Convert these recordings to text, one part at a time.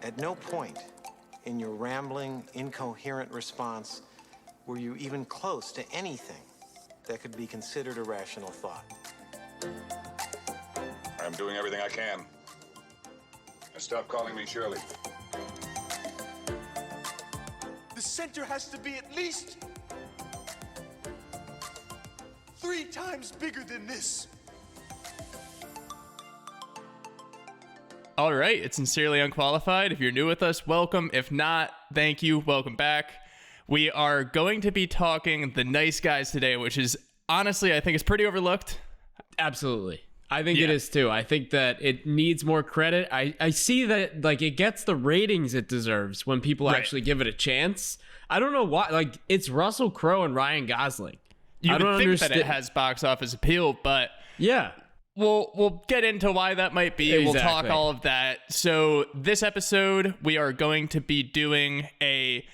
At no point in your rambling, incoherent response were you even close to anything that could be considered a rational thought. I'm doing everything I can. Now stop calling me Shirley. The center has to be at least 3 times bigger than this. All right, it's Sincerely Unqualified. If you're new with us, welcome. If not, thank you. Welcome back. We are going to be talking The Nice Guys today, which is honestly, I think it's pretty overlooked. Absolutely. I think it is too. I think that it needs more credit. I see that like it gets the ratings it deserves when people actually give it a chance. I don't know why. Like, it's Russell Crowe and Ryan Gosling. You I don't would think understand. that it has box office appeal, but Yeah. we'll get into why that might be. Exactly. We'll talk all of that. So this episode, we are going to be doing a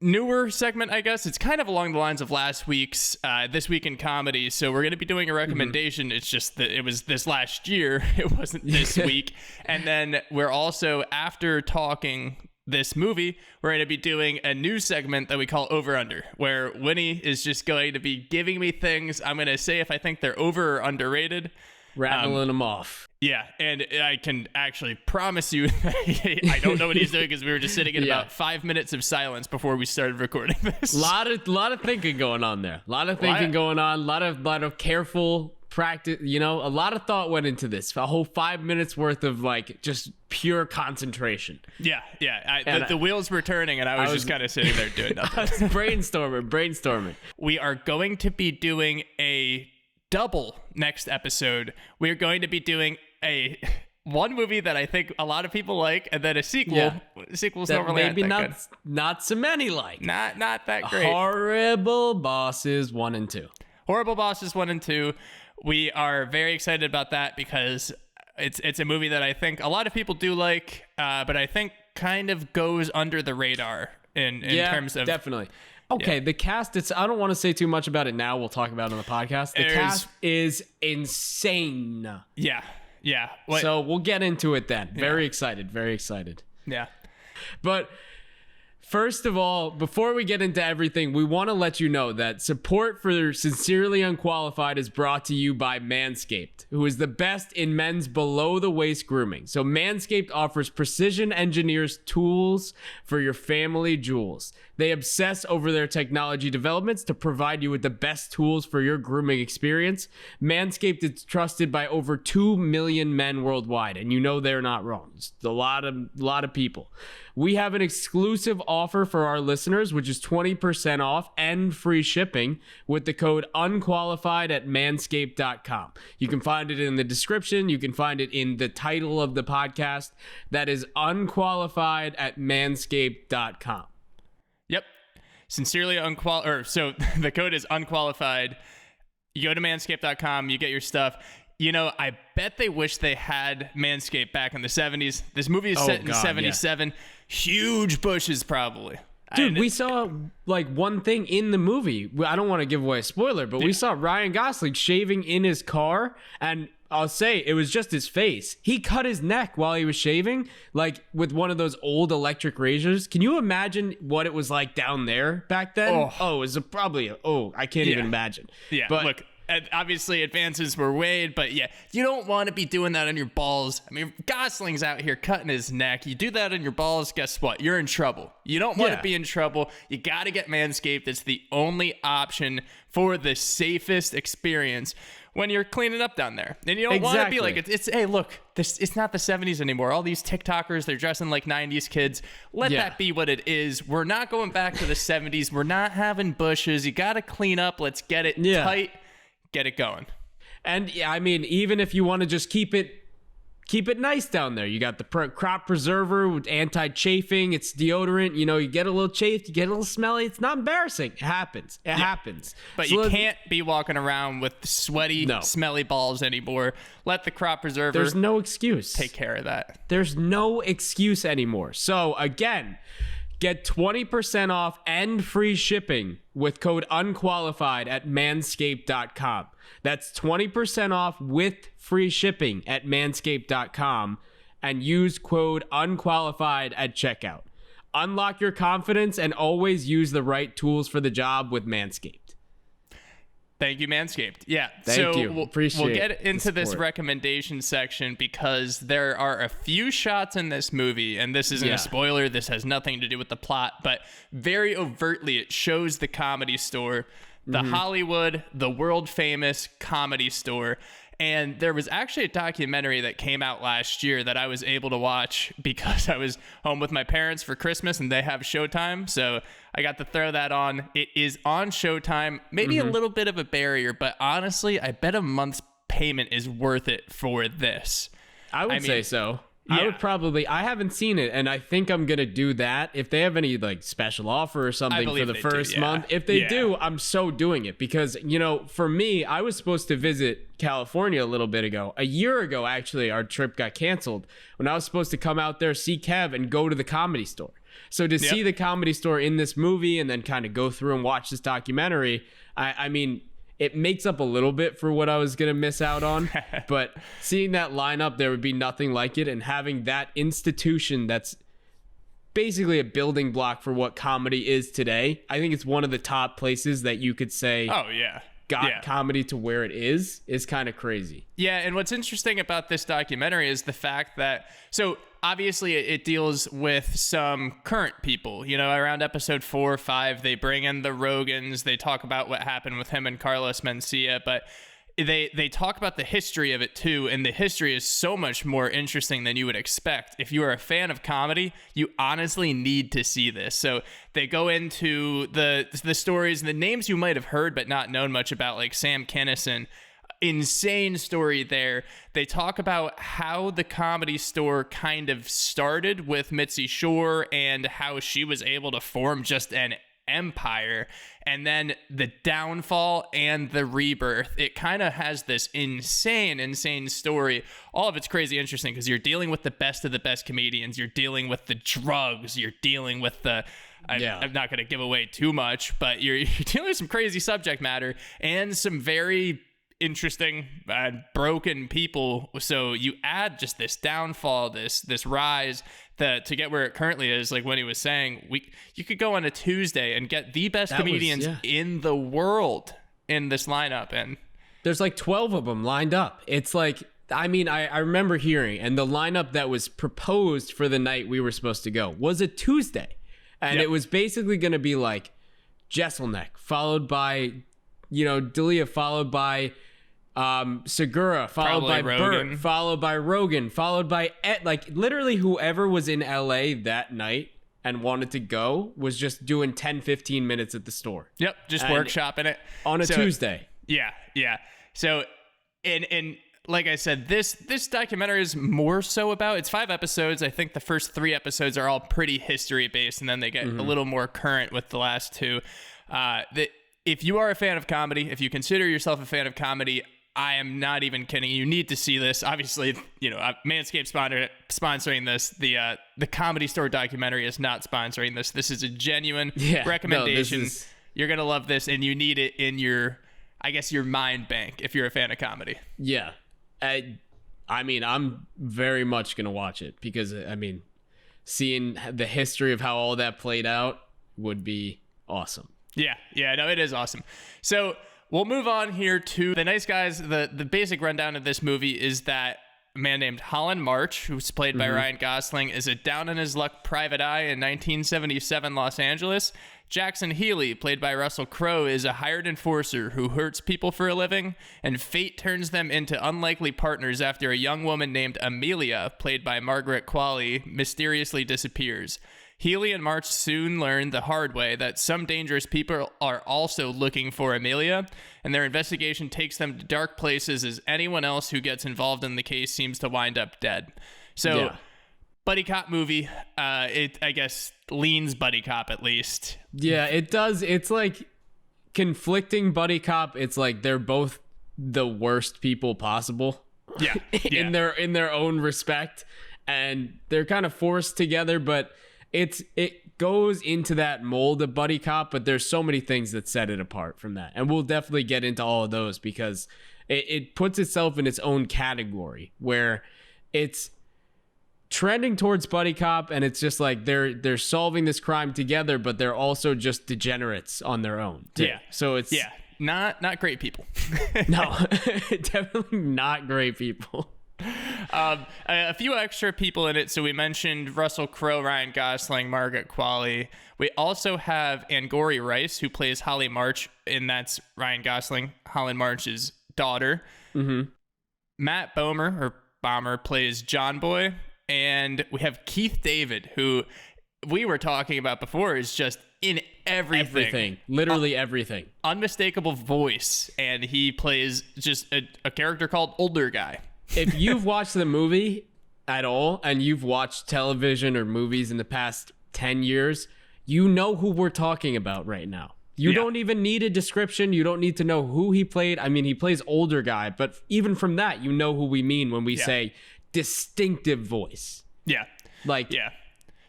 newer segment, I guess. It's kind of along the lines of last week's This Week in Comedy. So we're going to be doing a recommendation. It's just that it was this last year. It wasn't this week. And then we're also, after talking this movie, we're going to be doing a new segment that we call Over Under, where Wini is just going to be giving me things. I'm going to say if I think they're over or underrated. Rattling them off. Yeah, and I can actually promise you that I don't know what he's doing because we were just sitting in about 5 minutes of silence before we started recording this. Lot of thinking going on there. A lot of thinking going on. A lot of careful practice. You know, a lot of thought went into this. A whole 5 minutes worth of like just pure concentration. Yeah. The wheels were turning, and I was just kind of sitting there doing nothing. I was brainstorming. We are going to be doing a double next episode. We're going to be doing one movie that I think a lot of people like, and then a sequel. Yeah. Sequels That normally maybe aren't that not so many like. good. Not that great. Horrible Bosses 1 and 2. Horrible Bosses 1 and 2. We are very excited about that because it's a movie that I think a lot of people do like, but I think kind of goes under the radar in terms of definitely. Okay, the cast, I don't want to say too much about it now. We'll talk about it on the podcast. The cast is insane. Yeah. So we'll get into it then. Very excited. Yeah. But first of all, before we get into everything, we want to let you know that support for Sincerely Unqualified is brought to you by Manscaped, who is the best in men's below-the-waist grooming. So Manscaped offers precision engineers tools for your family jewels. They obsess over their technology developments to provide you with the best tools for your grooming experience. Manscaped is trusted by over 2 million men worldwide, and you know they're not wrong. It's a lot of people. We have an exclusive offer for our listeners, which is 20% off and free shipping with the code UNQUALIFIED at manscaped.com. You can find it in the description. You can find it in the title of the podcast. That is UNQUALIFIED at manscaped.com. Yep. Sincerely unqualified. So the code is unqualified. You go to manscaped.com, you get your stuff. You know, I bet they wish they had Manscaped back in the 70s. This movie is set in 77. Yeah. Huge bushes, probably. Dude, we saw like one thing in the movie. I don't want to give away a spoiler, but we saw Ryan Gosling shaving in his car, and I'll say it was just his face. He cut his neck while he was shaving, like with one of those old electric razors. Can you imagine what it was like down there back then? It was I can't even imagine. Yeah, but look, obviously advances were made, but yeah, you don't want to be doing that on your balls. I mean, Gosling's out here cutting his neck. You do that on your balls, guess what? You're in trouble. You don't want to be in trouble. You got to get Manscaped. It's the only option for the safest experience when you're cleaning up down there. And you don't want to be like, hey, look, it's not the 70s anymore. All these TikTokers, they're dressing like 90s kids. Let that be what it is. We're not going back to the 70s. We're not having bushes. You got to clean up. Let's get it tight. Get it going. And yeah, I mean, even if you want to just keep it nice down there, you got the crop preserver with anti-chafing. It's deodorant. You know, you get a little chafed, you get a little smelly. It's not embarrassing. It happens. It happens. But you can't be walking around with sweaty, smelly balls anymore. Let the crop preserver. There's no excuse. Take care of that. There's no excuse anymore. So again, get 20% off and free shipping with code UNQUALIFIED at manscaped.com. That's 20% off with free shipping at manscaped.com. and use code UNQUALIFIED at checkout. Unlock your confidence and always use the right tools for the job with Manscaped. Thank you, Manscaped. Yeah. Thank you. We'll get into this recommendation section because there are a few shots in this movie, and this isn't a spoiler. This has nothing to do with the plot, but very overtly it shows the Comedy Store, the Hollywood, the world famous Comedy Store. And there was actually a documentary that came out last year that I was able to watch because I was home with my parents for Christmas and they have Showtime. So I got to throw that on. It is on Showtime. Maybe a little bit of a barrier, but honestly, I bet a month's payment is worth it for this. I would say so. Yeah. I would probably, I haven't seen it, and I think I'm going to do that. If they have any like special offer or something for the first month, if they do, I'm so doing it because, you know, for me, I was supposed to visit California a little bit ago. A year ago, actually, our trip got canceled when I was supposed to come out there, see Kev, and go to the Comedy Store. So to see the Comedy Store in this movie and then kind of go through and watch this documentary, I mean, it makes up a little bit for what I was going to miss out on. But seeing that lineup, there would be nothing like it. And having that institution that's basically a building block for what comedy is today, I think it's one of the top places that you could say, got comedy to where it is kind of crazy. Yeah, and what's interesting about this documentary is the fact that, so obviously it deals with some current people. You know, around episode 4 or 5, they bring in the Rogans, they talk about what happened with him and Carlos Mencia, but they talk about the history of it too, and the history is so much more interesting than you would expect. If you are a fan of comedy, you honestly need to see this. So they go into the stories, the names you might have heard but not known much about, like Sam Kinison. Insane story there. They talk about how the Comedy Store kind of started with Mitzi Shore and how she was able to form just an empire, and then the downfall and the rebirth. It kind of has this insane story. All of it's crazy interesting because you're dealing with the best of the best comedians, you're dealing with the drugs, you're dealing with the I'm not going to give away too much, but you're dealing with some crazy subject matter and some very interesting broken people. So you add just this downfall, this rise to get where it currently is. Like when he was saying, you could go on a Tuesday and get the best comedians in the world in this lineup, and there's like 12 of them lined up. It's like, I mean, I remember hearing, and the lineup that was proposed for the night we were supposed to go was a Tuesday, and it was basically going to be like Jesselneck followed by, you know, D'Elia followed by Segura, followed by Burt, followed by Rogan, followed by like literally whoever was in LA that night and wanted to go was just doing 10-15 minutes at the store. Yep, just workshopping it on a Tuesday. Yeah. So and like I said, this documentary is more so about, it's 5 episodes. I think the first 3 episodes are all pretty history based, and then they get a little more current with the last 2. If you are a fan of comedy, if you consider yourself a fan of comedy, I am not even kidding. You need to see this. Obviously, you know, Manscaped sponsoring this. The Comedy Store documentary is not sponsoring this. This is a genuine recommendation. No, you're going to love this, and you need it in your, I guess, your mind bank if you're a fan of comedy. Yeah. I mean, I'm very much going to watch it because, I mean, seeing the history of how all that played out would be awesome. Yeah, no, it is awesome. So we'll move on here to the nice guys. The basic rundown of this movie is that a man named Holland March, who's played by Ryan Gosling, is a down-on-his-luck private eye in 1977 Los Angeles. Jackson Healy, played by Russell Crowe, is a hired enforcer who hurts people for a living, and fate turns them into unlikely partners after a young woman named Amelia, played by Margaret Qualley, mysteriously disappears. Healy and March soon learn the hard way that some dangerous people are also looking for Amelia, and their investigation takes them to dark places as anyone else who gets involved in the case seems to wind up dead. So, buddy cop movie, it, I guess, leans buddy cop at least. Yeah, it does. It's like conflicting buddy cop. It's like they're both the worst people possible. Yeah. in their own respect, and they're kind of forced together, but it goes into that mold of buddy cop, but there's so many things that set it apart from that. And we'll definitely get into all of those because it puts itself in its own category where it's trending towards buddy cop, and it's just like they're solving this crime together, but they're also just degenerates on their own too. Yeah. So it's not great people. no, definitely not great people. A few extra people in it. So we mentioned Russell Crowe, Ryan Gosling, Margaret Qualley. We also have Angourie Rice, who plays Holly March, and that's Ryan Gosling, Holland March's daughter. Mm-hmm. Matt Bomer plays John Boy, and we have Keith David, who we were talking about before, is just in everything. Literally everything. Unmistakable voice, and he plays just a character called Older Guy. If you've watched the movie at all, and you've watched television or movies in the past 10 years, you know who we're talking about right now. You don't even need a description. You don't need to know who he played. I mean, he plays Older Guy, but even from that, you know who we mean when we say distinctive voice. Yeah. Like,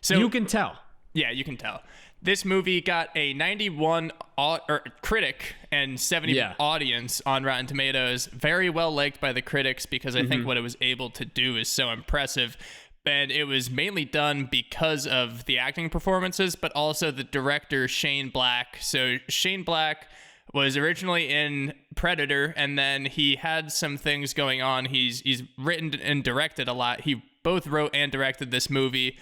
so you can tell. Yeah, you can tell. This movie got a 91 critic and 70 audience on Rotten Tomatoes. Very well liked by the critics because I think what it was able to do is so impressive. And it was mainly done because of the acting performances, but also the director, Shane Black. So Shane Black was originally in Predator, and then he had some things going on. He's written and directed a lot. He both wrote and directed this movie.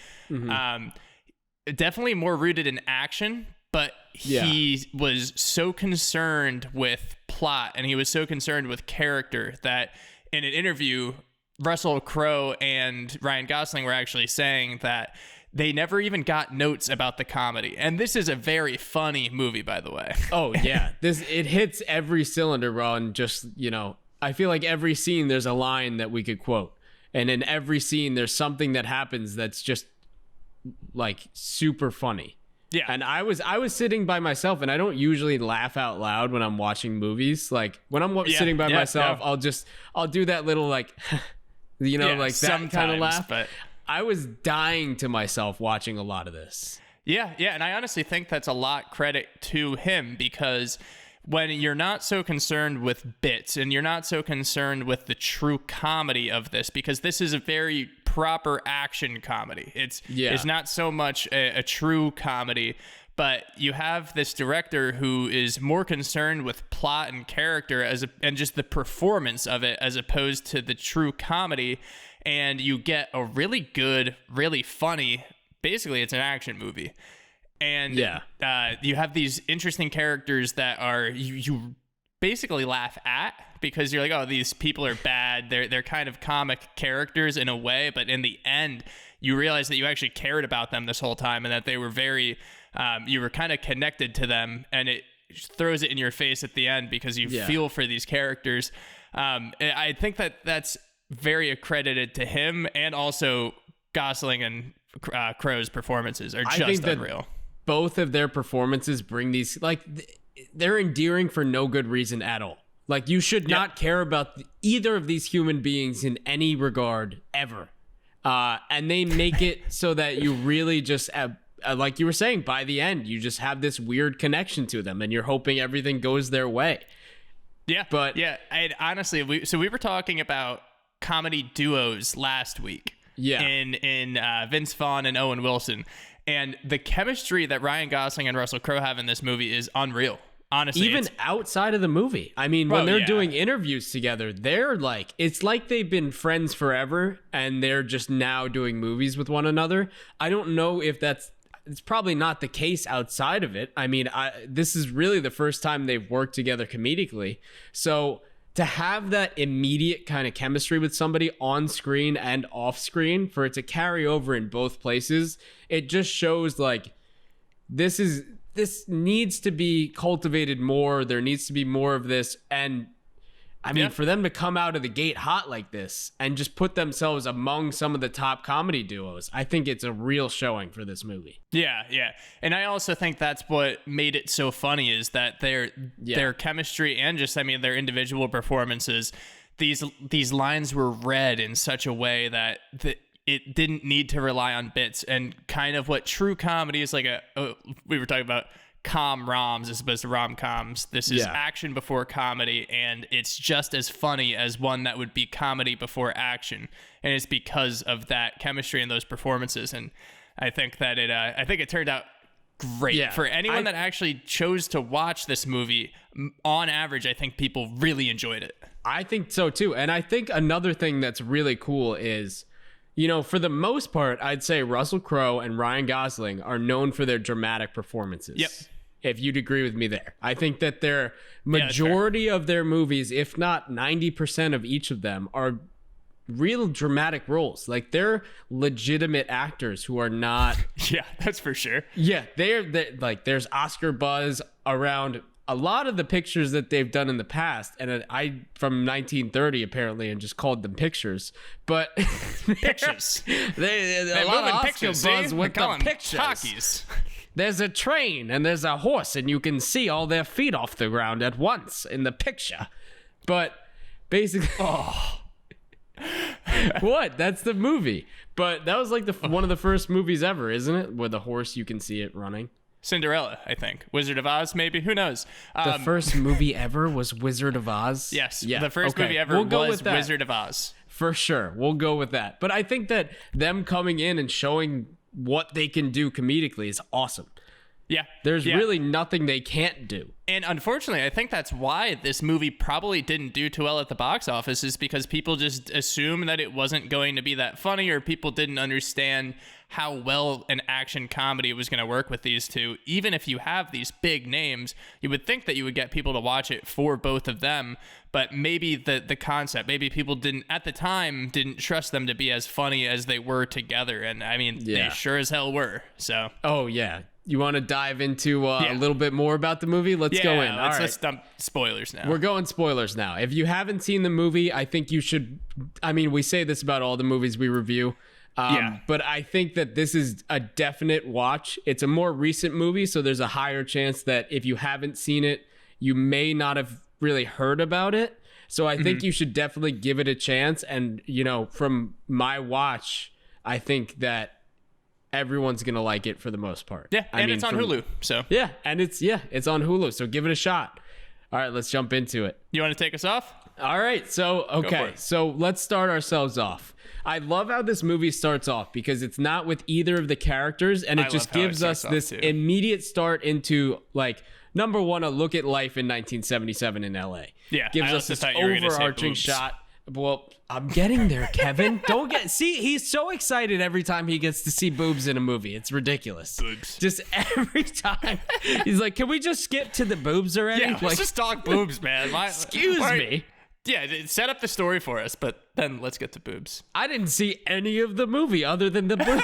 Definitely more rooted in action, but he was so concerned with plot and he was so concerned with character that in an interview, Russell Crowe and Ryan Gosling were actually saying that they never even got notes about the comedy. And this is a very funny movie, by the way. Oh, yeah. It hits every cylinder, bro. And just, I feel like every scene there's a line that we could quote. And in every scene there's something that happens that's just like super funny. Yeah. And I was sitting by myself, and I don't usually laugh out loud when I'm watching movies. Like when I'm sitting by myself, I'll do that little like like that kind of laugh. But I was dying to myself watching a lot of this. Yeah, and I honestly think that's a lot credit to him because when you're not so concerned with bits and you're not so concerned with the true comedy of this, because this is a very proper action comedy. It's not so much a true comedy, but you have this director who is more concerned with plot and character and just the performance of it as opposed to the true comedy. And you get a really good, really funny, basically it's an action movie. And you have these interesting characters that are you basically laugh at because you're like, oh, these people are bad. They're kind of comic characters in a way, but in the end, you realize that you actually cared about them this whole time and that they were very, you were kind of connected to them, and it throws it in your face at the end because you feel for these characters. I think that's very accredited to him, and also Gosling and Crowe's performances are just unreal. Both of their performances bring these, like, they're endearing for no good reason at all. Like, you should not care about either of these human beings in any regard ever. And they make it so that you really just, like you were saying, by the end, you just have this weird connection to them and you're hoping everything goes their way. Yeah. But and honestly, we were talking about comedy duos last week. Yeah. In Vince Vaughn and Owen Wilson. And the chemistry that Ryan Gosling and Russell Crowe have in this movie is unreal. Honestly, even outside of the movie. I mean, when they're doing interviews together, they're like, it's like they've been friends forever and they're just now doing movies with one another. I don't know if it's probably not the case outside of it. I mean, this is really the first time they've worked together comedically. So to have that immediate kind of chemistry with somebody on screen and off screen, for it to carry over in both places, it just shows like this needs to be cultivated more. There needs to be more of this. And I mean, for them to come out of the gate hot like this and just put themselves among some of the top comedy duos, I think it's a real showing for this movie. Yeah. And I also think that's what made it so funny is that their chemistry and just, I mean, their individual performances, these lines were read in such a way that it didn't need to rely on bits, and kind of what true comedy is like we were talking about com-roms as opposed to rom-coms. This is Yeah. action before comedy, and it's just as funny as one that would be comedy before action. And it's because of that chemistry and those performances. And I think that it turned out great. Yeah, For anyone that actually chose to watch this movie, on average, I think people really enjoyed it. I think so too. And I think another thing that's really cool is, you know, for the most part, I'd say Russell Crowe and Ryan Gosling are known for their dramatic performances. Yep. If you'd agree with me there. I think that their majority of their movies, if not 90% of each of them, are real dramatic roles. Like, they're legitimate actors who are not... Yeah, that's for sure. Yeah, they're like, there's Oscar buzz around a lot of the pictures that they've done in the past, and I from 1930 apparently, and just called them pictures. But Pictures. they a They're lot of moving Oscar pictures, buzz see? with They call the them pictures. talkies. There's a train and there's a horse, and you can see all their feet off the ground at once in the picture. But basically, what? That's the movie. But that was like one of the first movies ever, isn't it? Where the horse, you can see it running. Cinderella, I think. Wizard of Oz, maybe. Who knows? The first movie ever was Wizard of Oz? Yes. Yeah. The first Okay. movie ever We'll go was with that. Wizard of Oz. For sure. We'll go with that. But I think that them coming in and showing what they can do comedically is awesome. Yeah. There's Yeah. really nothing they can't do. And unfortunately, I think that's why this movie probably didn't do too well at the box office, is because people just assumed that it wasn't going to be that funny, or people didn't understand how well an action comedy was going to work with these two. Even if you have these big names, you would think that you would get people to watch it for both of them. But maybe the concept, maybe people didn't, at the time, didn't trust them to be as funny as they were together. And I mean, Yeah. they sure as hell were. So. Oh, yeah. You want to dive into a little bit more about the movie? Let's go in. All right. Let's dump spoilers now. We're going spoilers now. If you haven't seen the movie, I think you should. I mean, we say this about all the movies we review. But I think that this is a definite watch. It's a more recent movie, so there's a higher chance that if you haven't seen it, you may not have really heard about it. So I think you should definitely give it a chance. And, you know, from my watch, I think that everyone's going to like it for the most part. Yeah, I and mean, it's on from- Hulu, so. Yeah, and it's on Hulu, so give it a shot. All right, let's jump into it. You want to take us off? All right, so for okay, it. so let's start ourselves off. I love how this movie starts off because it's not with either of the characters, and I it just love how it gives us starts off, this too. immediate start into, like, number one, a look at life in 1977 in LA. Yeah, Gives I us also this thought you were gonna say overarching boobs. shot. Well, I'm getting there, Kevin. Don't get... See, he's so excited every time he gets to see boobs in a movie. It's ridiculous. Boobs. Just every time. He's like, can we just skip to the boobs already? Yeah, Like, let's just talk boobs, man. excuse me. Yeah, set up the story for us, but then let's get to boobs. I didn't see any of the movie other than the boobs.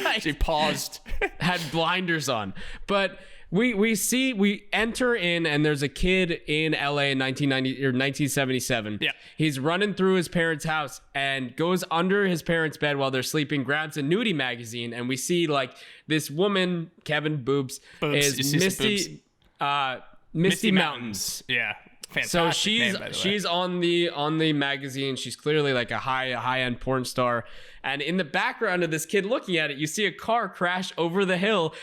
Like, She paused. had blinders on. But we enter in, and there's a kid in LA in 1990 or 1977. Yeah. He's running through his parents' house and goes under his parents' bed while they're sleeping, grabs a nudie magazine, and we see like this woman, Kevin Boobs, Boobs. You is see some Misty Mountains. Yeah. Fantastic So name, by the way. she's on the magazine. She's clearly like a high end porn star. And in the background of this kid looking at it, you see a car crash over the hill.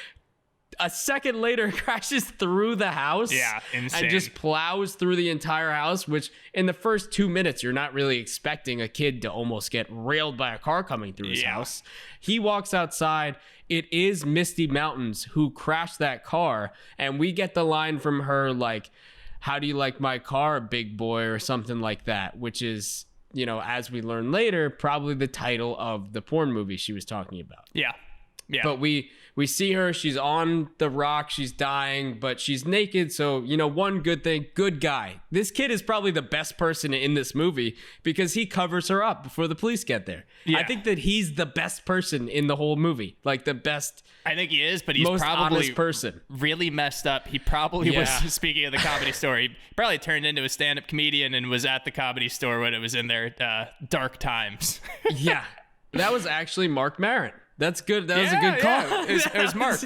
A second later, crashes through the house. Yeah, insane. And just plows through the entire house, which in the first 2 minutes, you're not really expecting a kid to almost get railed by a car coming through his house. He walks outside. It is Misty Mountains who crashed that car. And we get the line from her like, how do you like my car, big boy, or something like that, which is, you know, as we learn later, probably the title of the porn movie she was talking about. Yeah. Yeah. But we see her, she's on the rock, she's dying, but she's naked. So, you know, one good thing, good guy. This kid is probably the best person in this movie because he covers her up before the police get there. Yeah. I think that he's the best person in the whole movie. Like the best, I think he is, but he's most probably honest person. really messed up. He probably was, Yeah. speaking of the Comedy Store, he probably turned into a stand-up comedian and was at the Comedy Store when it was in their dark times. Yeah. That was actually Mark Maron. That's good. That was a good call. Yeah. It was Mark.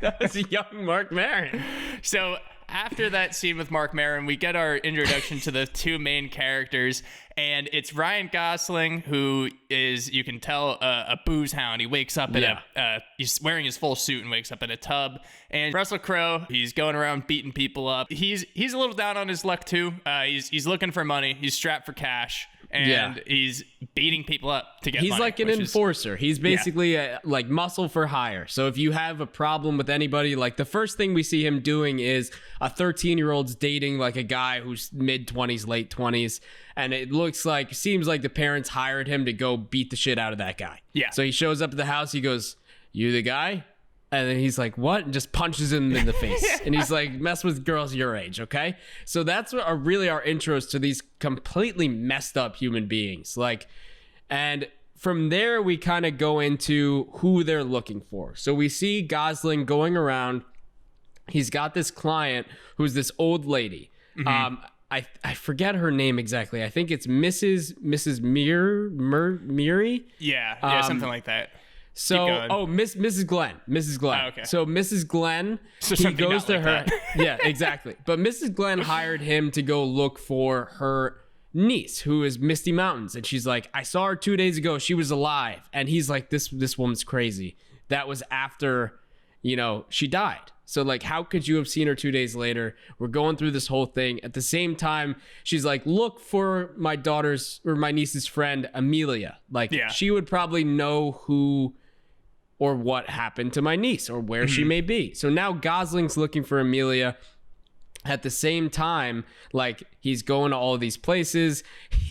That was a young Mark Maron. So after that scene with Mark Maron, we get our introduction to the two main characters, and it's Ryan Gosling, who is, you can tell, a booze hound. He wakes up in he's wearing his full suit and wakes up in a tub. And Russell Crowe, he's going around beating people up. He's a little down on his luck too. He's looking for money. He's strapped for cash. And he's beating people up to get money. He's like an enforcer. He's basically like muscle for hire. So if you have a problem with anybody, like the first thing we see him doing is a 13-year-old's dating like a guy who's mid-20s, late 20s. And it seems like the parents hired him to go beat the shit out of that guy. Yeah. So he shows up at the house. He goes, "You the guy?" And then he's like, "What?" And just punches him in the face. And he's like, "Mess with girls your age, okay?" So that's what are really our intros to these completely messed up human beings. And from there, we kind of go into who they're looking for. So we see Gosling going around. He's got this client who's this old lady. Mm-hmm. I forget her name exactly. I think it's Mrs. Meary. Yeah, something like that. So, Mrs. Glenn. Oh, okay. So Mrs. Glenn, he goes to her. Yeah, exactly. But Mrs. Glenn hired him to go look for her niece, who is Misty Mountains. And she's like, "I saw her 2 days ago. She was alive." And he's like, this woman's crazy. That was after, she died. So like, how could you have seen her 2 days later? We're going through this whole thing. At the same time, she's like, "Look for my daughter's or my niece's friend, Amelia. She would probably know who or what happened to my niece or where she may be." So now Gosling's looking for Amelia. At the same time, he's going to all of these places.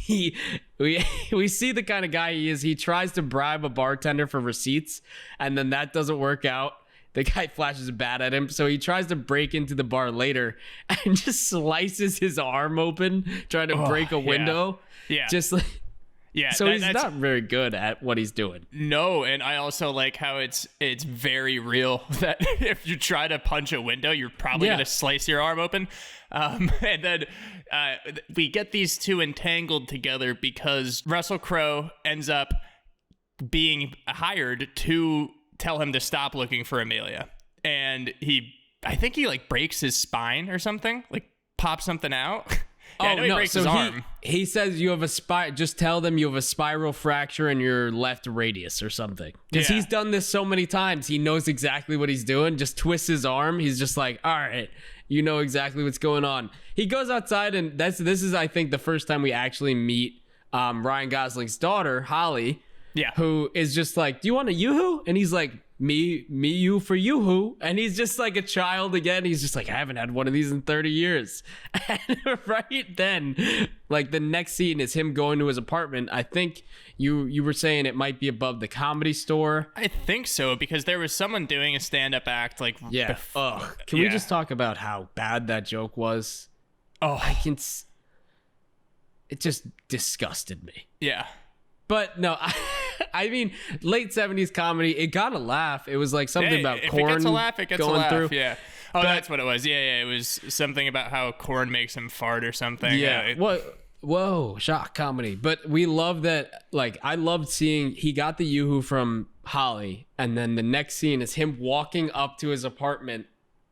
We see the kind of guy he is. He tries to bribe a bartender for receipts, and then that doesn't work out. The guy flashes a bat at him, so he tries to break into the bar later and just slices his arm open, trying to break a window. Yeah. So he's not very good at what he's doing. No, and I also like how it's very real that if you try to punch a window, you're probably going to slice your arm open. And then we get these two entangled together because Russell Crowe ends up being hired to tell him to stop looking for Amelia. And I think he breaks his spine or something, pops something out. Yeah, I know he breaks his arm. He says you have just tell them you have a spiral fracture in your left radius or something. Because he's done this so many times. He knows exactly what he's doing. Just twists his arm. He's just like, "All right, you know exactly what's going on." He goes outside, and this is, I think, the first time we actually meet Ryan Gosling's daughter, Holly. Yeah. Who is just like, "Do you want a yoo-hoo?" And he's like, me, you for yoo-hoo. And he's just like a child again. He's just like, "I haven't had one of these in 30 years. And right then, the next scene is him going to his apartment. I think you were saying it might be above the Comedy Store. I think so, because there was someone doing a stand-up act Can we just talk about how bad that joke was? Oh, it just disgusted me. Yeah. But no, I mean, late 70s comedy, it got a laugh. It was something about Korn. If it gets a laugh, it gets a laugh. Through. Yeah. Oh, that's what it was. Yeah. It was something about how Korn makes him fart or something. Yeah. Whoa, shock comedy. But we love that. I loved seeing he got the yoo-hoo from Holly, and then the next scene is him walking up to his apartment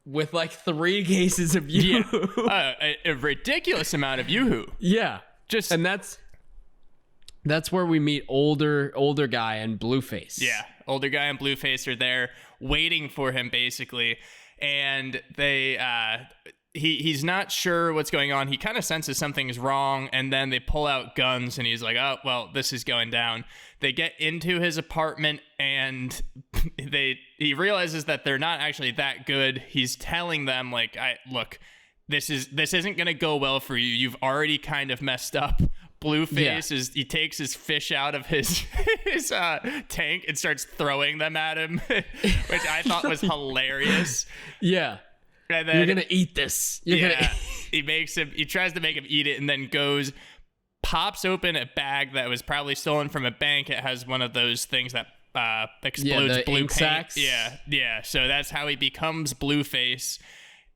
with 3 cases of yoo-hoo. Yeah. A ridiculous amount of yoo-hoo. Yeah. And that's where we meet older guy and Blueface. Yeah, older guy and Blueface are there waiting for him, basically. And he's not sure what's going on. He kind of senses something's wrong, and then they pull out guns, and he's like, "Oh, well, this is going down." They get into his apartment, and he realizes that they're not actually that good. He's telling them, "Look, this isn't going to go well for you. You've already kind of messed up." Blueface he takes his fish out of his tank and starts throwing them at him, which I thought was hilarious. Yeah. And then, "You're gonna eat this." He tries to make him eat it, and then pops open a bag that was probably stolen from a bank. It has one of those things that explodes the blue ink paint. sacks. Yeah. So that's how he becomes Blueface,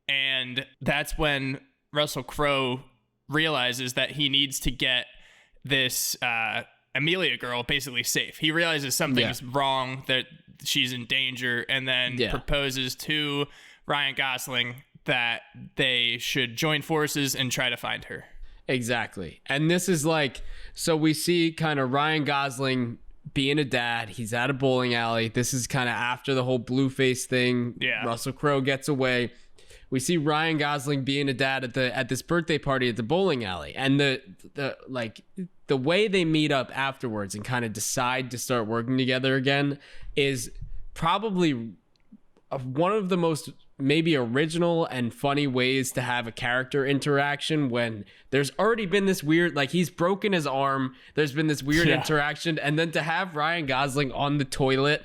and that's when Russell Crowe realizes that he needs to get this Amelia girl basically safe. He realizes something's wrong, that she's in danger, and then proposes to Ryan Gosling that they should join forces and try to find her. Exactly. And this is like, so we see kind of Ryan Gosling being a dad. He's at a bowling alley. This is kind of after the whole Blueface thing. Yeah. Russell Crowe gets away. We see Ryan Gosling being a dad at this birthday party at the bowling alley. And the way they meet up afterwards and kind of decide to start working together again is probably one of the most maybe original and funny ways to have a character interaction, when there's already been this weird, like, he's broken his arm, there's been this weird interaction, and then to have Ryan Gosling on the toilet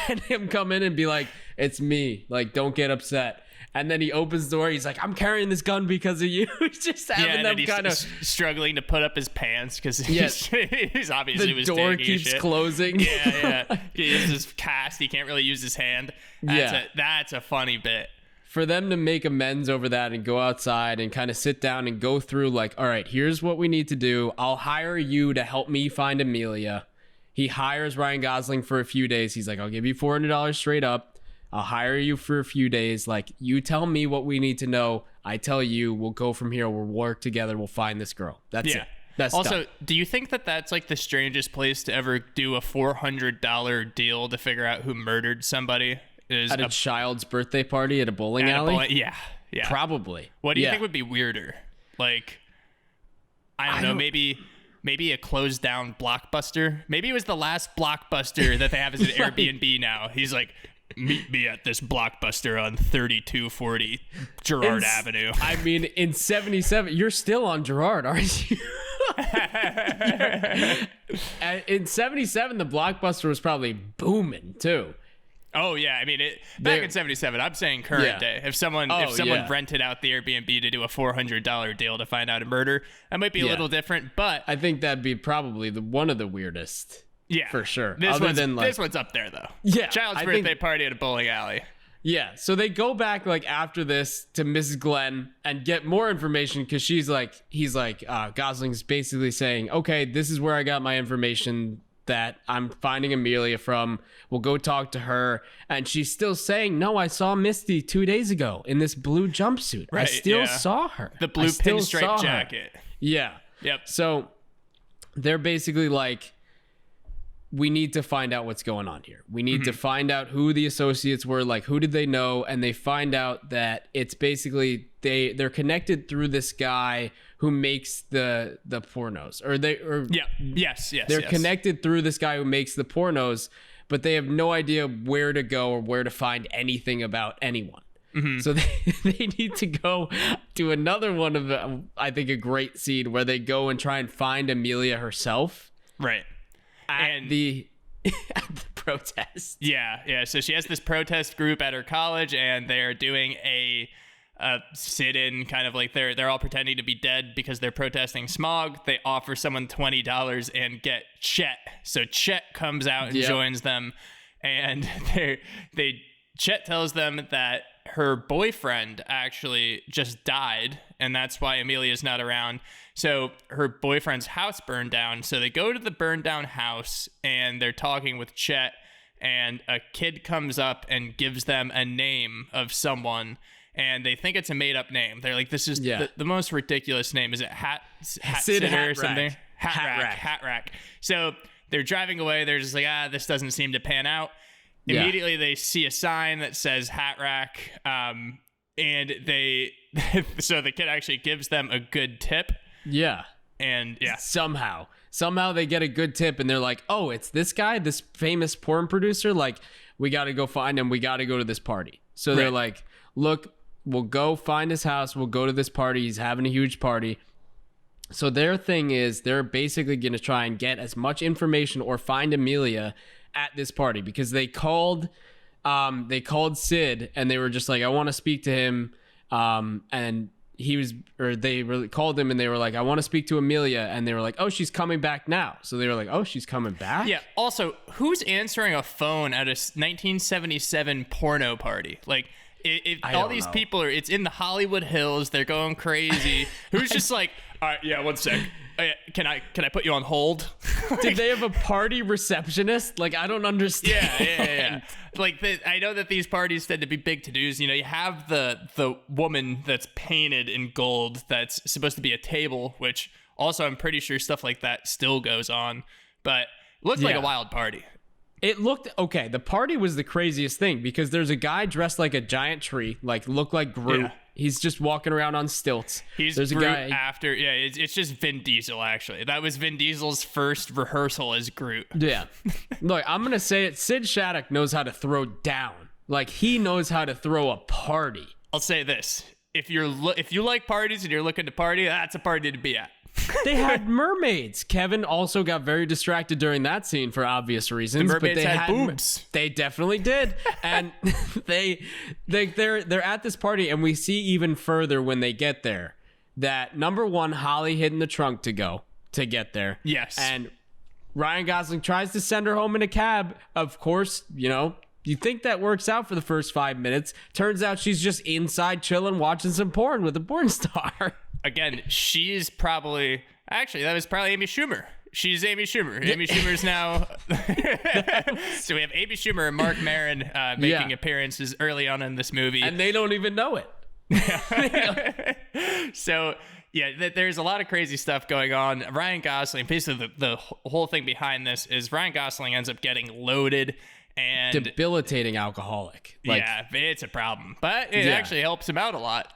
and him come in and be like, it's me, like, don't get upset. And then he opens the door. He's like, I'm carrying this gun because of you. Just having them kind of struggling to put up his pants because he's obviously the door keeps closing. Yeah. He uses his cast. He can't really use his hand. That's a funny bit. For them to make amends over that and go outside and kind of sit down and go through like, all right, here's what we need to do. I'll hire you to help me find Amelia. He hires Ryan Gosling for a few days. He's like, I'll give you $400 straight up. I'll hire you for a few days. Like, you tell me what we need to know. I tell you, we'll go from here. We'll work together. We'll find this girl. That's it. That's also done. Do you think that that's like the strangest place to ever do a $400 deal to figure out who murdered somebody? Is at a child's birthday party at a bowling alley? Yeah. Probably. What do you think would be weirder? Like, I don't know, maybe a closed down Blockbuster. Maybe it was the last Blockbuster that they have as an Airbnb now. He's like, meet me at this Blockbuster on 3240 Girard Avenue. I mean, in 77, you're still on Girard, aren't you? In 77, the Blockbuster was probably booming too. Oh yeah, I mean, back in 77. I'm saying current day. If someone rented out the Airbnb to do a $400 deal to find out a murder, that might be a little different. But I think that'd be probably one of the weirdest. Yeah, for sure. This one's up there though. Yeah, child's birthday party at a bowling alley. Yeah, so they go back like after this to Mrs. Glenn and get more information because he's like, Gosling's basically saying, okay, this is where I got my information that I'm finding Amelia from. We'll go talk to her. And she's still saying, no, I saw Misty 2 days ago in this blue jumpsuit. Right, I still saw her. The blue pinstripe jacket. Yeah. Yep. So they're basically like, we need to find out what's going on here. We need to find out who the associates were, like who did they know, and they find out that it's basically they're connected through this guy who makes the pornos. They're connected through this guy who makes the pornos, but they have no idea where to go or where to find anything about anyone. So they need to go to another one of the, I think, a great scene where they go and try and find Amelia herself. Right. At the protest. Yeah. So she has this protest group at her college, and they're doing a sit-in, kind of like they're all pretending to be dead because they're protesting smog. They offer someone $20 and get Chet. So Chet comes out and joins them, and Chet tells them that her boyfriend actually just died, and that's why Amelia's not around. So her boyfriend's house burned down. So they go to the burned down house, and they're talking with Chet, and a kid comes up and gives them a name of someone, and they think it's a made-up name. They're like, this is the most ridiculous name. Is it Hat Sitter or something? Hat Rack. So they're driving away. They're just like, this doesn't seem to pan out. Immediately they see a sign that says Hat Rack, and so the kid actually gives them a good tip. Yeah. And somehow they get a good tip, and they're like, oh, it's this guy, this famous porn producer. Like, we got to go find him. We got to go to this party. So they're like, look, we'll go find his house. We'll go to this party. He's having a huge party. So their thing is they're basically going to try and get as much information or find Amelia at this party, because they called Sid, and they were just like, I want to speak to him. And they really called him, and they were like, I want to speak to Amelia. And they were like, oh, she's coming back now. So they were like, oh, she's coming back? Yeah. Also, who's answering a phone at a 1977 porno party? Like, if all these people it's in the Hollywood Hills, they're going crazy. Who's just like, all right, yeah, 1 sec. Can I put you on hold? Did they have a party receptionist? Like, I don't understand. Yeah. Like, I know that these parties tend to be big to-dos. You know, you have the woman that's painted in gold that's supposed to be a table, which also I'm pretty sure stuff like that still goes on. But it looked like a wild party. It looked okay. The party was the craziest thing because there's a guy dressed like a giant tree, like looked like Groot. Yeah. He's just walking around on stilts. There's Groot a guy after. Yeah, it's just Vin Diesel, actually. That was Vin Diesel's first rehearsal as Groot. Yeah. Look, I'm going to say it. Sid Shattuck knows how to throw down. Like, he knows how to throw a party. I'll say this. If you like parties and you're looking to party, that's a party to be at. They had mermaids. Kevin also got very distracted during that scene for obvious reasons. The mermaids but they had boobs. They definitely did, and they're at this party, and we see even further when they get there that number one, Holly hid in the trunk to get there. Yes, and Ryan Gosling tries to send her home in a cab. Of course, you know. You think that works out for the first 5 minutes. Turns out she's just inside chilling, watching some porn with a porn star. Again, she's probably... Actually, that was probably Amy Schumer. She's Amy Schumer. Amy Schumer's now... So we have Amy Schumer and Mark Maron making appearances early on in this movie. And they don't even know it. So... Yeah, there's a lot of crazy stuff going on. Ryan Gosling, basically the whole thing behind this is Ryan Gosling ends up getting loaded and debilitating alcoholic. Like, yeah, it's a problem, but it actually helps him out a lot.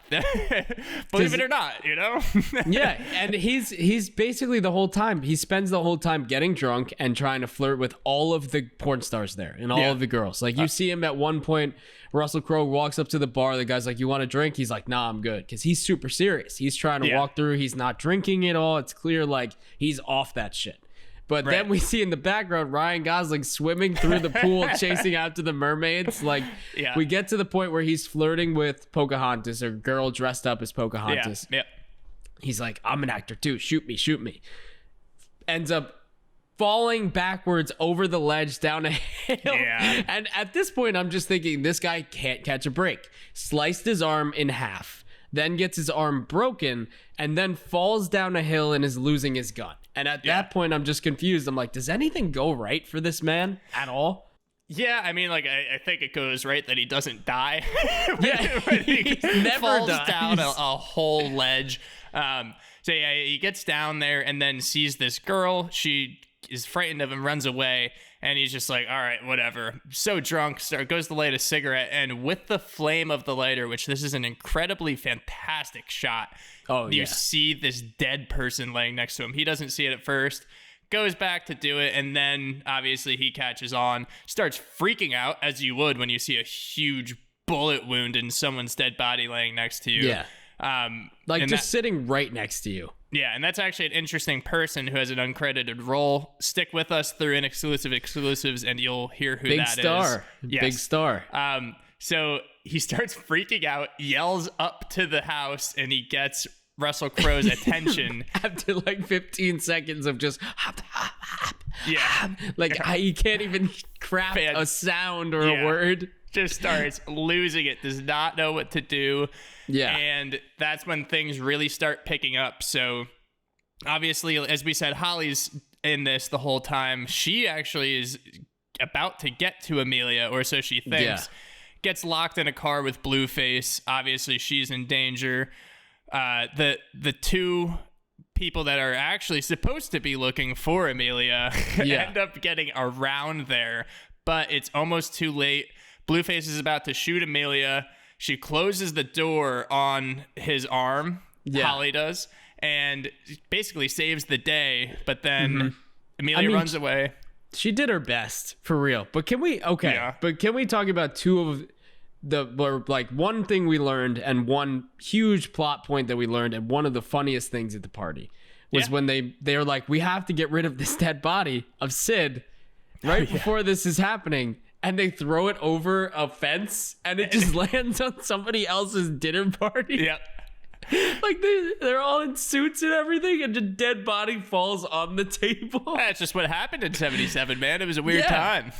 Believe it or not, you know? Yeah, and he's basically the whole time, he spends the whole time getting drunk and trying to flirt with all of the porn stars there and all of the girls. Like, you see him at one point, Russell Crowe walks up to the bar, the guy's like, you want a drink? He's like, nah, I'm good, because he's super serious. He's trying to walk through, he's not drinking at all. It's clear like he's off that shit. But then we see in the background Ryan Gosling swimming through the pool, chasing after the mermaids. Like, we get to the point where he's flirting with Pocahontas, or girl dressed up as Pocahontas. Yeah. He's like, I'm an actor too. Shoot me. Ends up falling backwards over the ledge down a hill. Yeah. And at this point, I'm just thinking, this guy can't catch a break. Sliced his arm in half, then gets his arm broken, and then falls down a hill and is losing his gun. And at that point, I'm just confused. I'm like, does anything go right for this man at all? Yeah, I mean, like, I think it goes right that he doesn't die. when he never falls dies. down a whole ledge. So yeah, he gets down there and then sees this girl. She is frightened of him, runs away, and he's just like, all right, whatever. So drunk, goes to light a cigarette, and with the flame of the lighter, which this is an incredibly fantastic shot, you see this dead person laying next to him. He doesn't see it at first, goes back to do it, and then obviously he catches on, starts freaking out, as you would when you see a huge bullet wound in someone's dead body laying next to you. Yeah. Like, just sitting right next to you. Yeah, and that's actually an interesting person who has an uncredited role. Stick with us through Inexclusive Exclusives, and you'll hear who that is. Big star. So he starts freaking out, yells up to the house, and he gets Russell Crowe's attention. After like 15 seconds of just he can't even craft a sound or a word. Just starts losing it, does not know what to do. Yeah. And that's when things really start picking up. So obviously, as we said, Holly's in this the whole time. She actually is about to get to Amelia, or so she thinks. Yeah. Gets locked in a car with Blueface. Obviously, she's in danger. The two people that are actually supposed to be looking for Amelia end up getting around there, but it's almost too late. Blueface is about to shoot Amelia. She closes the door on his arm, Holly does, and basically saves the day, but then Amelia runs away. She did her best, for real. But can we talk about two of one thing we learned, and one huge plot point that we learned, and one of the funniest things at the party was when they were like, we have to get rid of this dead body of Sid before this is happening. And they throw it over a fence, and it just lands on somebody else's dinner party. Yep. Like, they're all in suits and everything, and a dead body falls on the table. That's just what happened in 77, man. It was a weird time.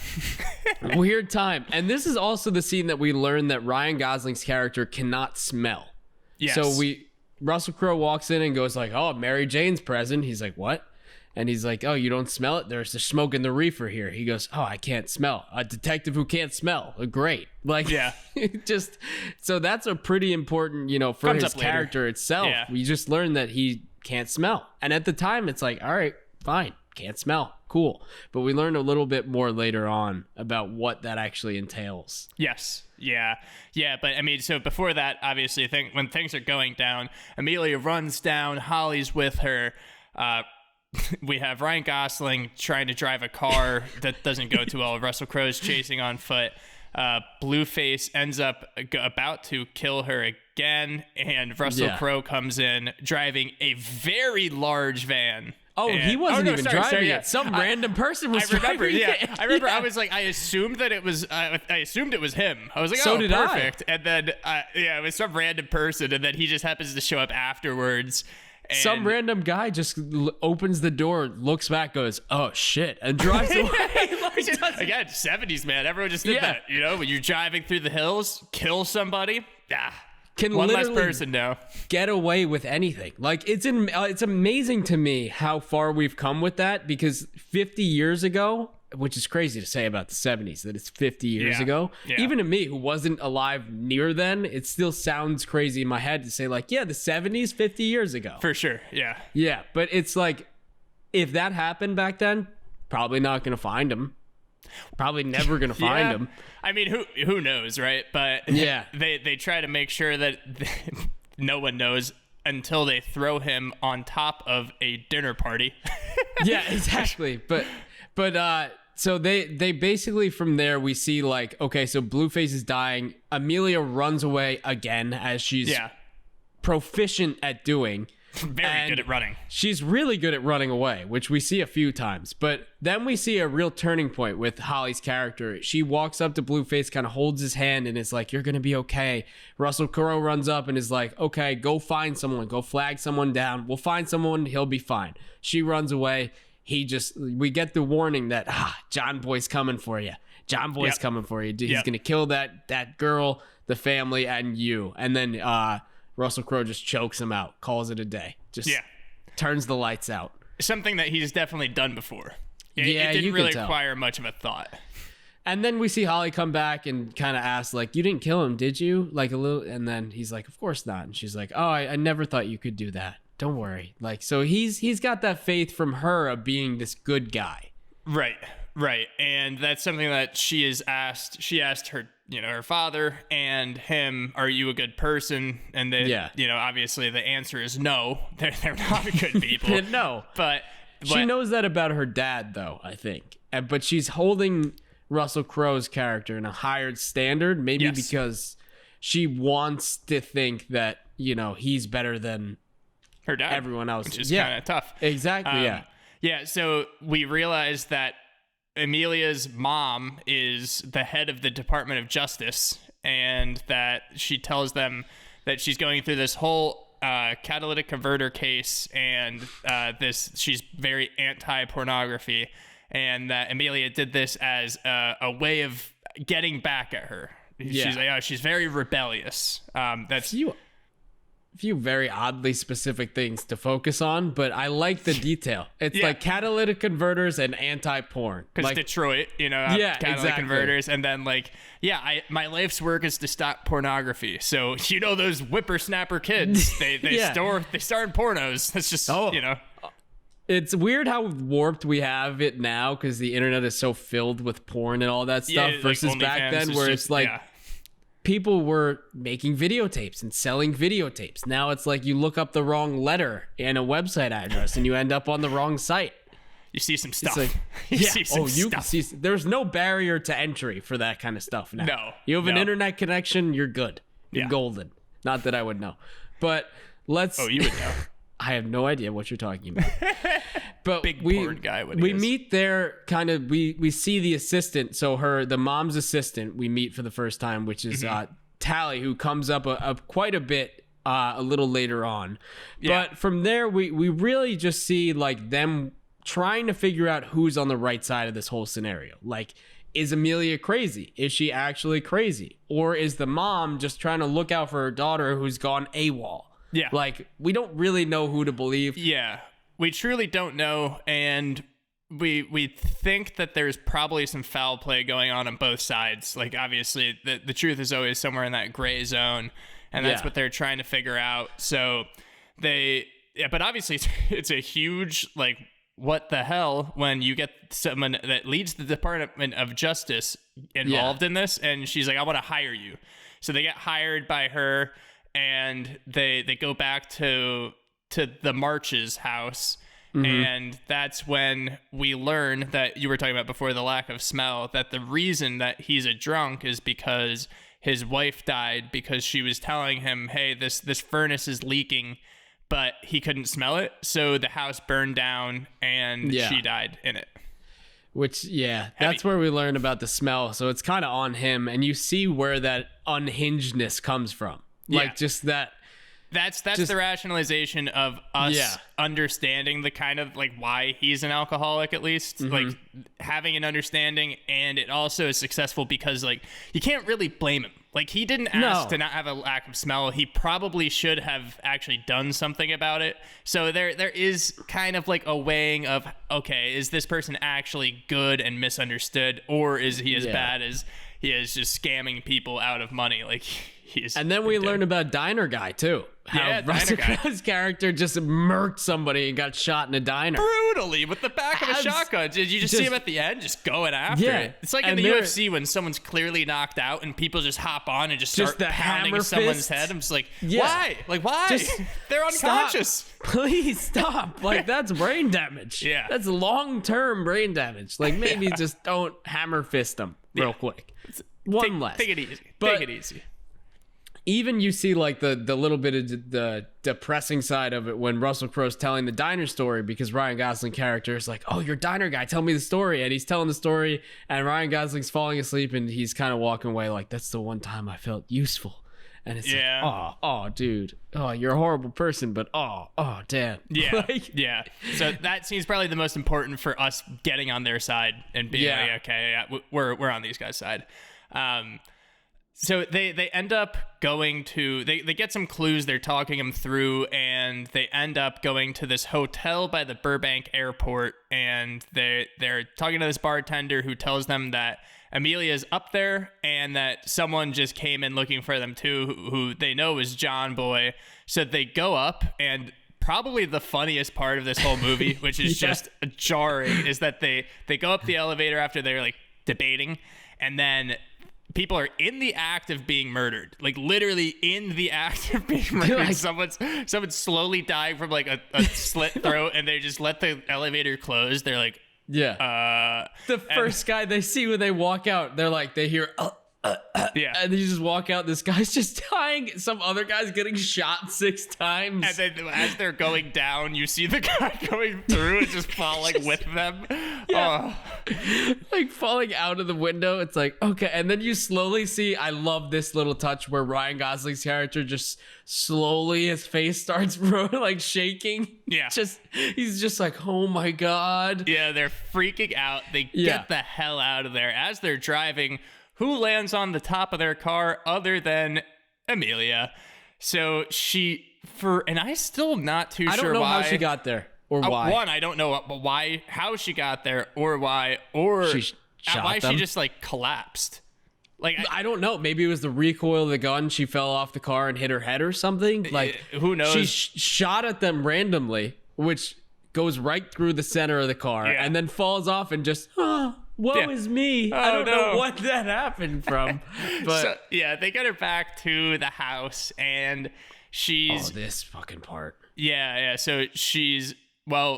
Weird time. And this is also the scene that we learned that Ryan Gosling's character cannot smell. Yes. So Russell Crowe walks in and goes like, "Oh, Mary Jane's present." He's like, "What?" And he's like, "Oh, you don't smell it? There's smoke in the reefer here." He goes, "Oh, I can't smell. A detective who can't smell. Great." Like, Yeah. just so that's a pretty important, for Comes his up later. character itself. Yeah. We just learned that he can't smell. And at the time, it's like, all right, fine, can't smell. Cool. But we learned a little bit more later on about what that actually entails. Yes. Yeah. Yeah. But I mean, so before that, obviously, when things are going down, Amelia runs down. Holly's with her. We have Ryan Gosling trying to drive a car that doesn't go too well. Russell Crowe's chasing on foot. Blueface ends up about to kill her again, and Russell Crowe comes in driving a very large van. Oh, And- he wasn't even driving yeah. it. Some random person was I remember, driving yeah. it. I remember. Yeah. I was like, I assumed that it was. I assumed it was him. I was like, So oh, did I. perfect. And then, it was some random person, and then he just happens to show up afterwards. And Some random guy just opens the door, looks back, goes, "Oh shit," and drives away. Again, 70s, man. Everyone just did Yeah. that. When you're driving through the hills, kill somebody. Can One less literally person now. get away with anything. Like it's amazing to me how far we've come with that, because 50 years ago, which is crazy to say about the 70s, that it's 50 years Yeah. ago. Yeah. Even to me, who wasn't alive near then, it still sounds crazy in my head to say like, yeah, the 70s, 50 years ago. For sure. Yeah. Yeah, but it's like, if that happened back then, probably not going to find him. Probably never going to find him. I mean, who knows, right? But Yeah. they try to make sure that no one knows until they throw him on top of a dinner party. Yeah, exactly. But so they basically, from there we see like, okay, so Blueface is dying. Amelia runs away again, as she's Yeah. proficient at doing. Very good at running. She's really good at running away, which we see a few times. But then we see a real turning point with Holly's character. She walks up to Blueface, kind of holds his hand, and is like, "You're going to be okay." Russell Crowe runs up and is like, "Okay, go find someone. Go flag someone down. We'll find someone. He'll be fine." She runs away. We get the warning that, John Boy's coming for you. John Boy's coming for you. He's going to kill that girl, the family, and you. And then Russell Crowe just chokes him out, calls it a day. Just turns the lights out. Something that he's definitely done before. It Yeah, didn't you really can tell. require much of a thought. And then we see Holly come back and kind of ask, like, "You didn't kill him, did you?" Like a little, and then he's like, "Of course not." And she's like, "Oh, I never thought you could do that. Don't worry." Like, so he's got that faith from her of being this good guy. Right. And that's something that she asked her, her father and him, "Are you a good person?" And they, obviously the answer is no. They're not good people. No. But She knows that about her dad, though, I think. But she's holding Russell Crowe's character in a higher standard, maybe because she wants to think that, he's better than her dad, everyone else. which is kind of tough. Exactly, Yeah, so we realized that Amelia's mom is the head of the Department of Justice, and that she tells them that she's going through this whole catalytic converter case, and she's very anti-pornography, and that Amelia did this as a way of getting back at her. She's like, she's very rebellious. That's few very oddly specific things to focus on, but I like the detail. It's like catalytic converters and anti-porn. Because Like, Detroit, catalytic exactly. converters, and then my life's work is to stop pornography. So those whippersnapper kids, they star in pornos. That's just It's weird how warped we have it now, because the internet is so filled with porn and all that stuff, versus back then where it's like people were making videotapes and selling videotapes. Now it's like you look up the wrong letter and a website address and you end up on the wrong site. You see some stuff. It's like, you see some you stuff. can see. There's no barrier to entry for that kind of stuff now. No, you have an no. internet connection, you're good. You're golden. Not that I would know, but let's. Oh, you would know. I have no idea what you're talking about. But Big porn guy. We meet there, kind of. We see the assistant. So the mom's assistant. We meet for the first time, which is Tally, who comes up quite a bit a little later on. Yeah. But from there, we really just see like them trying to figure out who's on the right side of this whole scenario. Like, is Amelia crazy? Is she actually crazy? Or is the mom just trying to look out for her daughter who's gone AWOL? Yeah. Like, we don't really know who to believe. Yeah, we truly don't know, and we think that there's probably some foul play going on both sides. Like, obviously, the truth is always somewhere in that gray zone, and that's what they're trying to figure out. So but obviously, it's a huge, like, what the hell when you get someone that leads the Department of Justice involved in this, and she's like, I want to hire you. So they get hired by her, and they go back to the March's house, and that's when we learn that you were talking about before, the lack of smell, that the reason that he's a drunk is because his wife died because she was telling him, hey, this furnace is leaking, but he couldn't smell it, so the house burned down and she died in it. Which, that's where we learn about the smell. So it's kind of on him, and you see where that unhingedness comes from. Like, just that. That's the rationalization of us understanding the kind of, like, why he's an alcoholic, at least. Like, having an understanding, and it also is successful because, like, you can't really blame him. Like, he didn't ask to not have a lack of smell. He probably should have actually done something about it. So there is kind of like a weighing of, okay, is this person actually good and misunderstood, or is he as bad as he is just scamming people out of money? Like, and then we learn about Diner Guy too. How Russell Crowe's character just murked somebody and got shot in a diner. Brutally with the back of a shotgun. Did you just see him at the end just going after it? It's like in the UFC when someone's clearly knocked out and people just hop on and just start pounding someone's head. I'm just like, why? Like, why? They're unconscious. Stop. Please stop. Like, that's brain damage. Yeah. That's long-term brain damage. Like, maybe just don't hammer fist them real quick. One less. Take it easy. But take it easy. Even you see, like, the little bit of the depressing side of it when Russell Crowe's telling the diner story, because Ryan Gosling character is like, oh, you're Diner Guy, tell me the story. And he's telling the story, and Ryan Gosling's falling asleep, and he's kind of walking away like, that's the one time I felt useful. And it's like, oh, dude. Oh, you're a horrible person, but oh, damn. Yeah, So that seems probably the most important for us getting on their side and being like, okay, we're on these guys' side. So they end up going to, they get some clues, they're talking them through, and they end up going to this hotel by the Burbank airport, and they're talking to this bartender who tells them that Amelia's up there and that someone just came in looking for them too, who they know is John Boy. So they go up, and probably the funniest part of this whole movie, which is just jarring, is that they go up the elevator after they're like debating, and then people are in the act of being murdered, like literally in the act of being murdered. Someone's slowly dying from like a slit throat, and they just let the elevator close. They're like, the first guy they see when they walk out, they're like, they hear, and they just walk out. This guy's just dying. Some other guy's getting shot 6 times. And then as they're going down, you see the guy going through and just falling with them. Like falling out of the window. It's like, okay. And then you slowly see, I love this little touch where Ryan Gosling's character just slowly, his face starts like shaking. Yeah. He's just like, oh my God. Yeah, they're freaking out. They get the hell out of there. As they're driving, who lands on the top of their car other than Amelia? So and I'm still not too sure why. I don't know how she got there or why. One, I don't know why, how she got there or why, or why she just like collapsed. Like, I don't know. Maybe it was the recoil of the gun. She fell off the car and hit her head or something. Like, who knows? She shot at them randomly, which goes right through the center of the car and then falls off and just, woe is me. I don't know what that happened from. But so, they get her back to the house, and she's... Oh, this fucking part. Yeah. So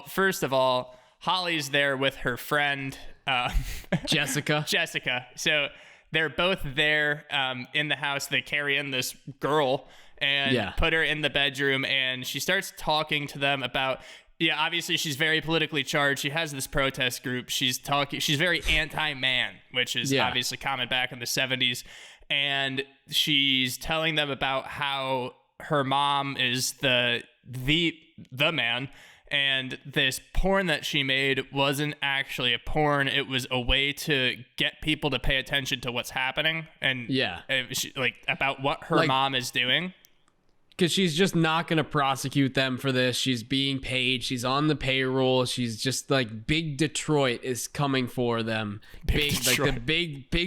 first of all, Holly's there with her friend... Jessica. So they're both there in the house. They carry in this girl and put her in the bedroom, and she starts talking to them about... Yeah, obviously she's very politically charged. She has this protest group. She's very anti-man, which is obviously common back in the 70s. And she's telling them about how her mom is the man, and this porn that she made wasn't actually a porn. It was a way to get people to pay attention to what's happening, and about what her mom is doing. because she's just not going to prosecute them for this. She's being paid. She's on the payroll. She's just like big Detroit is coming for them. Big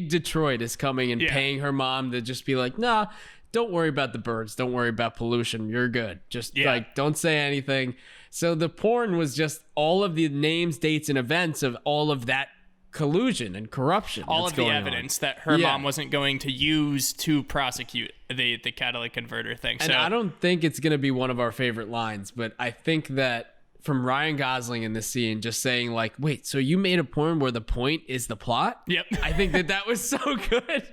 Detroit is coming and paying her mom to just be like, nah, don't worry about the birds. Don't worry about pollution. You're good. Just like, don't say anything. So the porn was just all of the names, dates, and events of all of that collusion and corruption. All of the evidence that her mom wasn't going to use to prosecute the catalytic converter thing. And I don't think it's going to be one of our favorite lines, but I think that from Ryan Gosling in this scene, just saying like, wait, so you made a porn where the point is the plot? Yep. I think that was so good.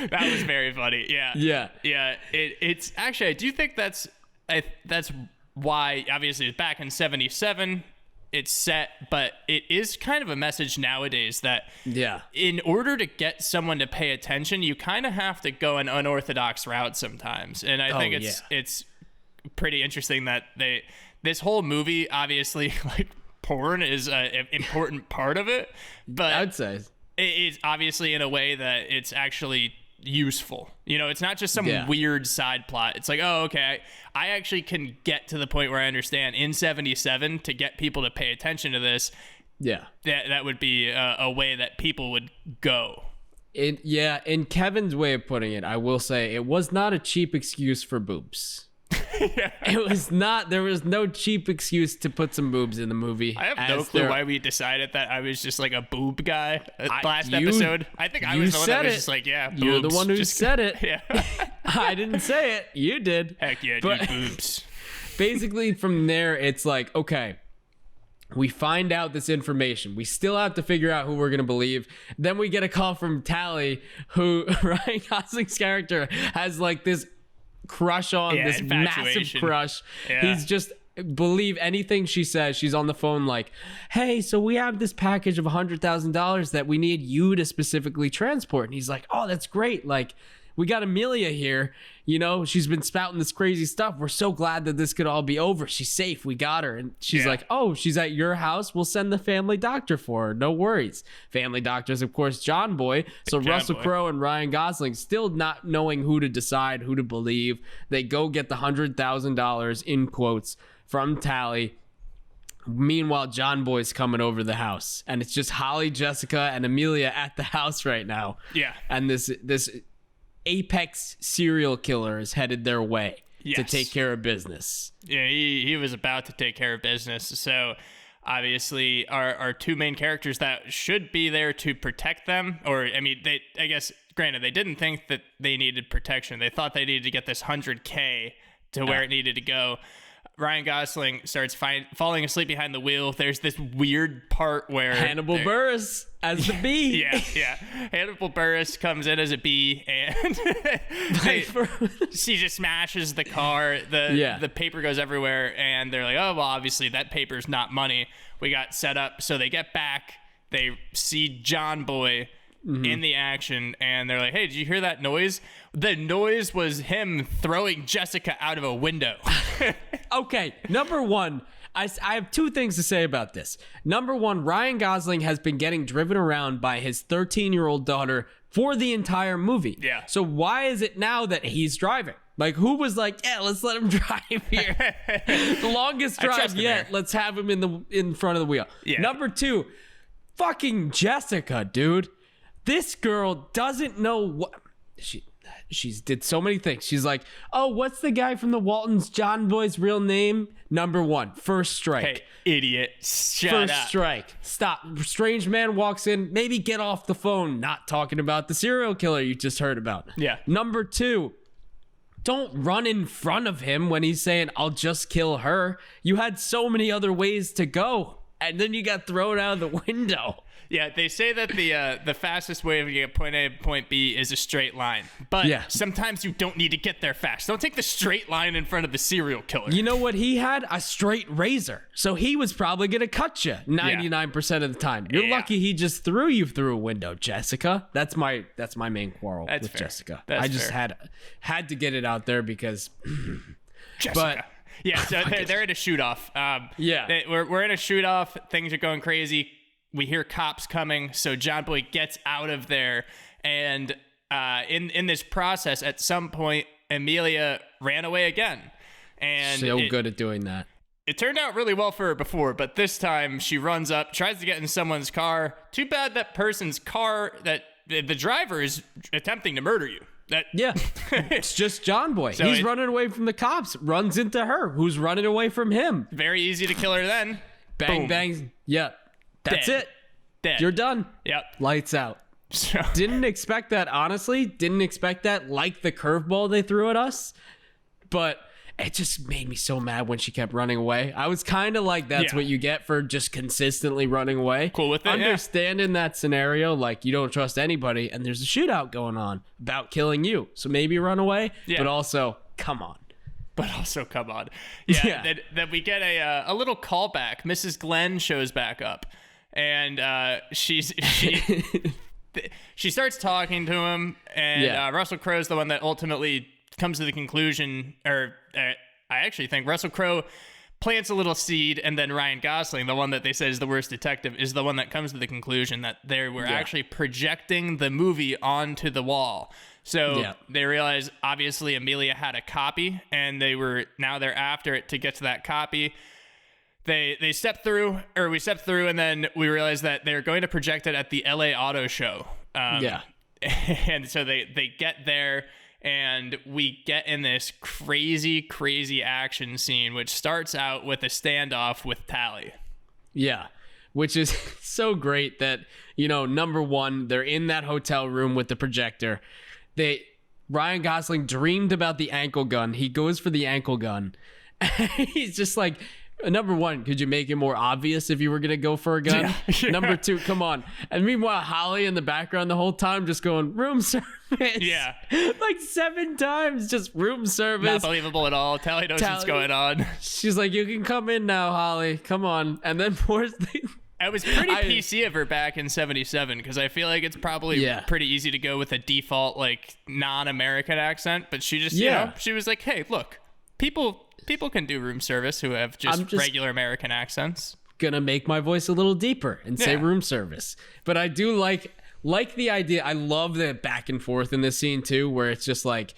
That was very funny. Yeah. Yeah. Yeah. It's actually, I do think that's why, obviously, it's back in 77. It's set, but it is kind of a message nowadays that in order to get someone to pay attention, you kind of have to go an unorthodox route sometimes. And I think it's pretty interesting that this whole movie, obviously, like porn is an important part of it, but I'd say it's obviously in a way that it's actually useful. You know, it's not just some weird side plot. It's like, oh, okay, I actually can get to the point where I understand in 77 to get people to pay attention to this. Yeah. That would be a way that people would go. In Kevin's way of putting it, I will say it was not a cheap excuse for boobs. It was not. There was no cheap excuse to put some boobs in the movie. I have no clue why we decided that I was just like a boob guy last episode. I think I was the one that was just like, yeah, boobs. You're the one who said it. Yeah. I didn't say it. You did. Heck yeah, dude, boobs. Basically, from there, it's like, okay, we find out this information. We still have to figure out who we're going to believe. Then we get a call from Tally, who Ryan Gosling's character has like this crush on, this massive crush. He's just believe anything she says. She's on the phone like, hey, so we have this package of $100,000 that we need you to specifically transport. And he's like, oh, that's great. Like, we got Amelia here. You know, she's been spouting this crazy stuff. We're so glad that this could all be over. She's safe. We got her. And she's like, oh, she's at your house. We'll send the family doctor for her. No worries. Family doctor's, of course, John Boy. So Russell Crowe and Ryan Gosling still not knowing who to decide, who to believe. They go get the $100,000 in quotes from Tally. Meanwhile, John Boy's coming over the house. And it's just Holly, Jessica, and Amelia at the house right now. Yeah. And this apex serial killer is headed their way to take care of business. Yeah, he was about to take care of business. So obviously our two main characters that should be there to protect them, or I mean, I guess granted, they didn't think that they needed protection. They thought they needed to get this $100K to where it needed to go. Ryan Gosling starts falling asleep behind the wheel. There's this weird part where Hannibal Buress as the bee. Yeah. Hannibal Buress comes in as a bee, and she just smashes the car. The paper goes everywhere, and they're like, oh, well, obviously that paper's not money. We got set up. So they get back. They see John Boy in the action, and they're like, hey, did you hear that noise? The noise was him throwing Jessica out of a window. Okay, number one, I have two things to say about this. Number one, Ryan Gosling has been getting driven around by his 13-year-old daughter for the entire movie. Yeah. So why is it now that he's driving? Like, who was like, yeah, let's let him drive here. The longest drive yet. Let's have him in front of the wheel. Yeah. Number two, fucking Jessica, dude. This girl doesn't know what she's did so many things. She's like, oh, what's the guy from the Waltons, John Boy's real name? Number one, first strike. Hey, idiot. Shut up. First strike. Stop. Strange man walks in. Maybe get off the phone. Not talking about the serial killer you just heard about. Yeah. Number two, don't run in front of him when he's saying, I'll just kill her. You had so many other ways to go. And then you got thrown out of the window. Yeah, they say that the fastest way to get point A to point B is a straight line. But sometimes you don't need to get there fast. Don't take the straight line in front of the serial killer. You know what he had? A straight razor. So he was probably going to cut you 99% of the time. You're lucky he just threw you through a window, Jessica. That's my main quarrel with Jessica. I just had to get it out there because Jessica. So they're in a shoot-off. We're in a shoot-off. Things are going crazy. We hear cops coming, so John Boy gets out of there, and in this process, at some point, Amelia ran away again. And So good at doing that. It turned out really well for her before, but this time she runs up, tries to get in someone's car. Too bad that person's car, that the driver is attempting to murder you. Yeah, it's just John Boy. So He's running away from the cops, runs into her, who's running away from him. Very easy to kill her then. Bang, Boom. bang. Yeah, that's Dead. it. Dead. You're done. Yep. Lights out. So, Didn't expect that, honestly. Didn't expect that, like the curveball they threw at us. But it just made me so mad when she kept running away. I was kind of like, that's Yeah. what you get for just consistently running away. Cool with it, yeah. Understanding that scenario, like you don't trust anybody and there's a shootout going on about killing you. So maybe run away, Yeah. but also, come on. but also, come on. Yeah, Yeah. That we get a little callback. Mrs. Glenn shows back up, and she starts talking to him, and Yeah. Russell Crowe's the one that ultimately comes to the conclusion, or I actually think Russell Crowe plants a little seed, and then Ryan Gosling, the one that they said is the worst detective, is the one that comes to the conclusion that they were actually projecting the movie onto the wall. So they realize, obviously, Amelia had a copy, and they're after it to get to that copy. We step through, and then we realize that they're going to project it at the LA Auto Show. And so they get there, and we get in this crazy, crazy action scene, which starts out with a standoff with Tally. Yeah, which is so great that, number one, they're in that hotel room with the projector. Ryan Gosling dreamed about the ankle gun. He goes for the ankle gun. He's just like, number one, could you make it more obvious if you were going to go for a gun? Yeah. Number two, come on. And meanwhile, Holly in the background the whole time just going, room service. Yeah. Like 7 times, just room service. Not believable at all. Tally knows what's going on. She's like, you can come in now, Holly. Come on. And then pours the... It was pretty PC of her back in 77, because I feel like it's probably pretty easy to go with a default, like, non-American accent. But she just, she was like, hey, look, people can do room service who have just regular American accents. Gonna make my voice a little deeper and say room service. But I do like the idea. I love the back and forth in this scene, too, where it's just like,